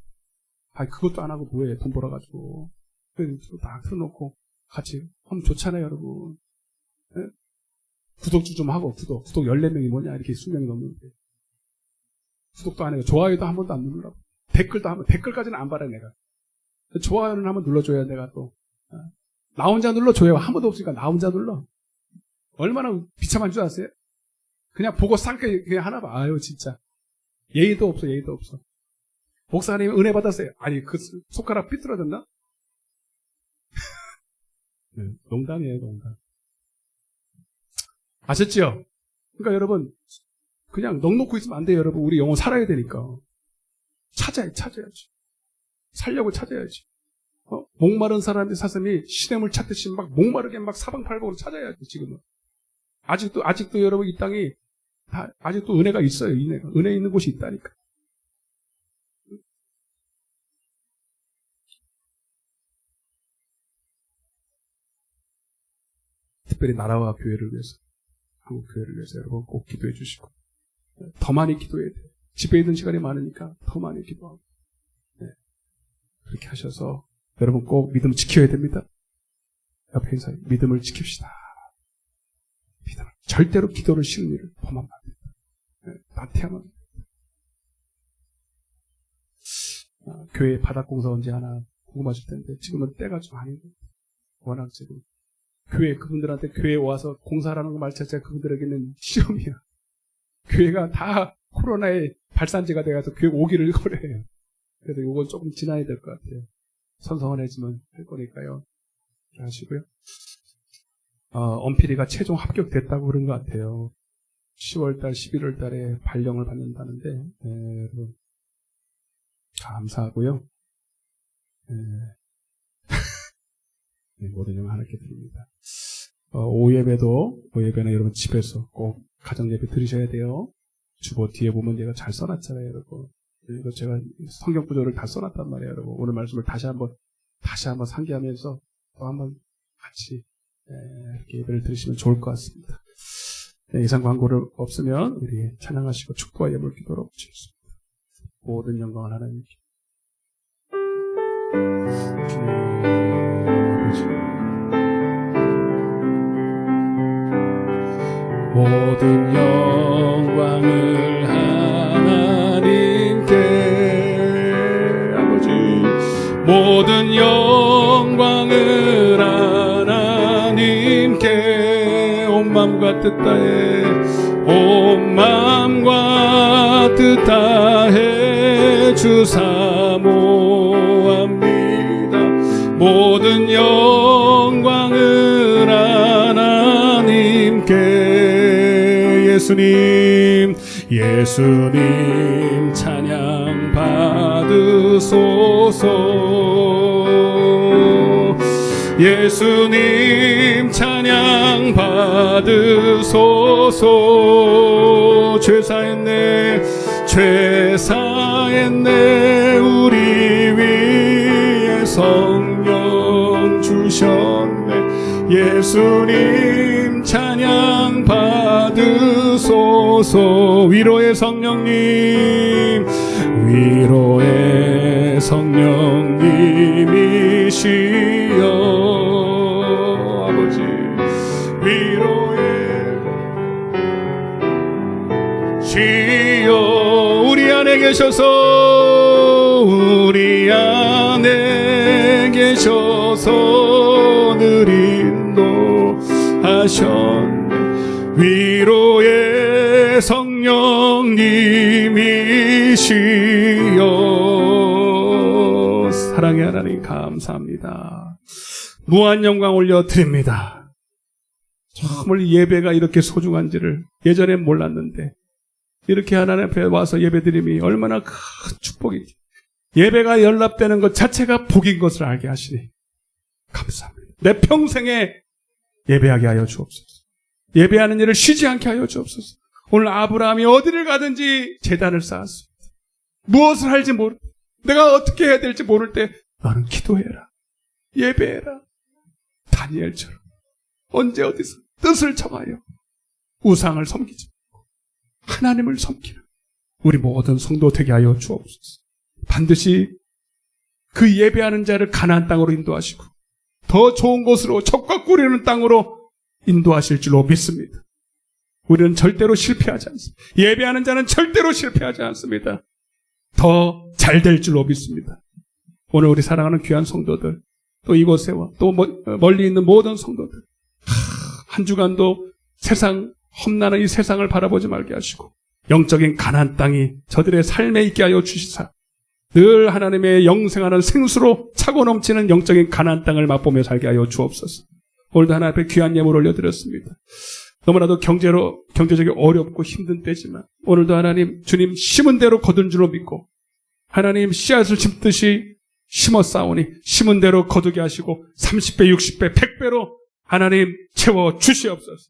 그것도 안 하고 뭐해. 돈 벌어가지고. 그래, 유튜브 다 틀어놓고 같이 하면 좋잖아요, 여러분. 네? 구독주 좀 하고, 구독 14명이 뭐냐, 이렇게 수명이 넘는데. 구독도 안 해요. 좋아요도 한 번도 안 누르라고. 댓글까지는 안 받아, 내가. 좋아요는 한번 눌러줘야 내가 또. 나 혼자 눌러줘요. 한 번도 없으니까 나 혼자 눌러. 얼마나 비참한 줄 아세요? 그냥 보고 쌍게 그냥 하나 봐. 아유, 진짜. 예의도 없어. 목사님 은혜 받았어요. 아니, 그 손가락 삐뚤어졌나? 네, 농담이에요, 농담. 아셨죠? 그러니까 여러분, 그냥 넋놓고 있으면 안 돼요, 여러분. 우리 영혼 살아야 되니까. 찾아야지. 살려고 찾아야지. 목마른 사람의 사슴이 시냇물 찾듯이 막 목마르게 막 사방팔방으로 찾아야지, 지금은. 아직도 여러분 이 땅이, 아직도 은혜가 있어요, 은혜 있는 곳이 있다니까. 특별히 나라와 교회를 위해서, 한국 교회를 위해서 여러분 꼭 기도해 주시고, 더 많이 기도해야 돼요. 집에 있는 시간이 많으니까 더 많이 기도하고, 네. 그렇게 하셔서 여러분 꼭 믿음을 지켜야 됩니다. 옆에 인사, 믿음을 지킵시다. 믿음을. 절대로 기도를 쉬는 일을 범하면 안 됩니다. 네. 나태하면. 교회 바닥공사 언제 하나 궁금하실 텐데 지금은 때가 좀 아니고 워낙 지금 교회 그분들한테 교회에 와서 공사라는 거 말 자체가 그분들에게는 시험이야. 교회가 다 코로나의 발산지가 돼가서 교회 오기를 거래해요. 그래서 이건 조금 지나야 될 것 같아요. 선선해지면 할 거니까요. 이렇게 하시고요. 엄피리가 최종 합격됐다고 그런 것 같아요. 10월달, 11월달에 발령을 받는다는데 여러분 감사하고요. 모든 영 하나님께 드립니다. 오예배는 여러분 집에서 꼭 가정예배 드리셔야 돼요. 주보 뒤에 보면 제가 잘 써놨잖아요, 여러분. 이거 제가 성경 구절을 다 써놨단 말이에요, 여러분. 오늘 말씀을 다시 한번 상기하면서 또 한번 같이 이렇게 예배를 드리시면 좋을 것 같습니다. 이상 광고를 없으면 우리 찬양하시고 축도와 예물 기도로 붙이겠습니다. 모든 영광을 하나님께. 모든 영광을 하나님께 아버지 모든 영광을 하나님께 온 마음과 뜻 다해 온 마음과 뜻 다해 주 사모합니다. 모든 영광을 하나님께 예수님 찬양 받으소서. 예수님 찬양 받으소서. 죄사했네 우리 위에 성령 주셨네. 예수님 찬양 받으소서. 위로의 성령님이시여 아버지 위로의 시여 우리 안에 계셔서 늘 인도하셨네. 위로의 성령님이시여 사랑의 하나님 감사합니다. 무한 영광 올려드립니다. 정말 예배가 이렇게 소중한지를 예전엔 몰랐는데 이렇게 하나님 앞에 와서 예배드림이 얼마나 큰 축복인지 예배가 연락되는 것 자체가 복인 것을 알게 하시니 감사합니다. 내 평생에 예배하게 하여 주옵소서. 예배하는 일을 쉬지 않게 하여 주옵소서. 오늘 아브라함이 어디를 가든지 제단을 쌓았습니다. 무엇을 할지 내가 어떻게 해야 될지 모를 때 너는 기도해라. 예배해라. 다니엘처럼 언제 어디서 뜻을 정하여 우상을 섬기지 말고 하나님을 섬기는 우리 모든 성도 되게 하여 주옵소서. 반드시 그 예배하는 자를 가나안 땅으로 인도하시고 더 좋은 곳으로 적과 꿀이는 땅으로 인도하실 줄로 믿습니다. 우리는 절대로 실패하지 않습니다. 예배하는 자는 절대로 실패하지 않습니다. 더 잘 될 줄로 믿습니다. 오늘 우리 사랑하는 귀한 성도들 또 이곳에와 또 멀리 있는 모든 성도들 한 주간도 세상 험난한 이 세상을 바라보지 말게 하시고 영적인 가나안 땅이 저들의 삶에 있게 하여 주시사 늘 하나님의 영생하는 생수로 차고 넘치는 영적인 가나안 땅을 맛보며 살게 하여 주옵소서. 오늘도 하나님 앞에 귀한 예물 올려드렸습니다. 너무나도 경제적이 어렵고 힘든 때지만 오늘도 하나님 주님 심은 대로 거둔 줄로 믿고 하나님 씨앗을 심듯이 심었사오니 심은 대로 거두게 하시고 30배, 60배, 100배로 하나님 채워 주시옵소서.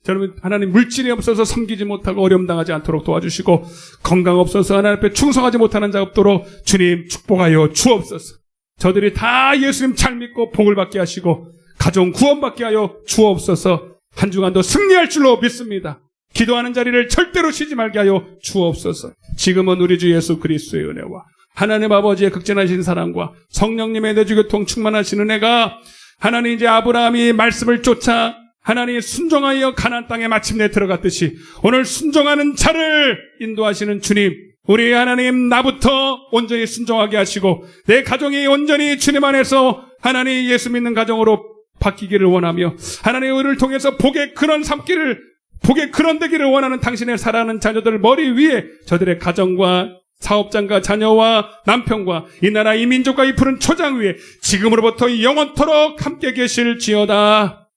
여러분 하나님 물질이 없어서 섬기지 못하고 어려움 당하지 않도록 도와주시고 건강 없어서 하나님 앞에 충성하지 못하는 자 없도록 주님 축복하여 주옵소서. 저들이 다 예수님 잘 믿고 복을 받게 하시고 가정 구원받게 하여 주옵소서. 한 주간도 승리할 줄로 믿습니다. 기도하는 자리를 절대로 쉬지 말게 하여 주옵소서. 지금은 우리 주 예수 그리스도의 은혜와 하나님 아버지의 극진하신 사랑과 성령님의 내주교통 충만하신 은혜가 하나님 이제 아브라함이 말씀을 쫓아 하나님 순종하여 가나안 땅에 마침내 들어갔듯이 오늘 순종하는 자를 인도하시는 주님 우리 하나님 나부터 온전히 순종하게 하시고 내 가정이 온전히 주님 안에서 하나님 예수 믿는 가정으로 바뀌기를 원하며 하나님의 의를 통해서 복의 근원 삼기를 복의 근원 되기를 원하는 당신의 사랑하는 자녀들 머리 위에 저들의 가정과 사업장과 자녀와 남편과 이 나라 이 민족과 이 푸른 초장 위에 지금으로부터 영원토록 함께 계실지어다.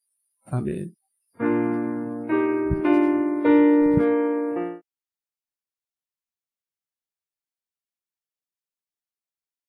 아멘.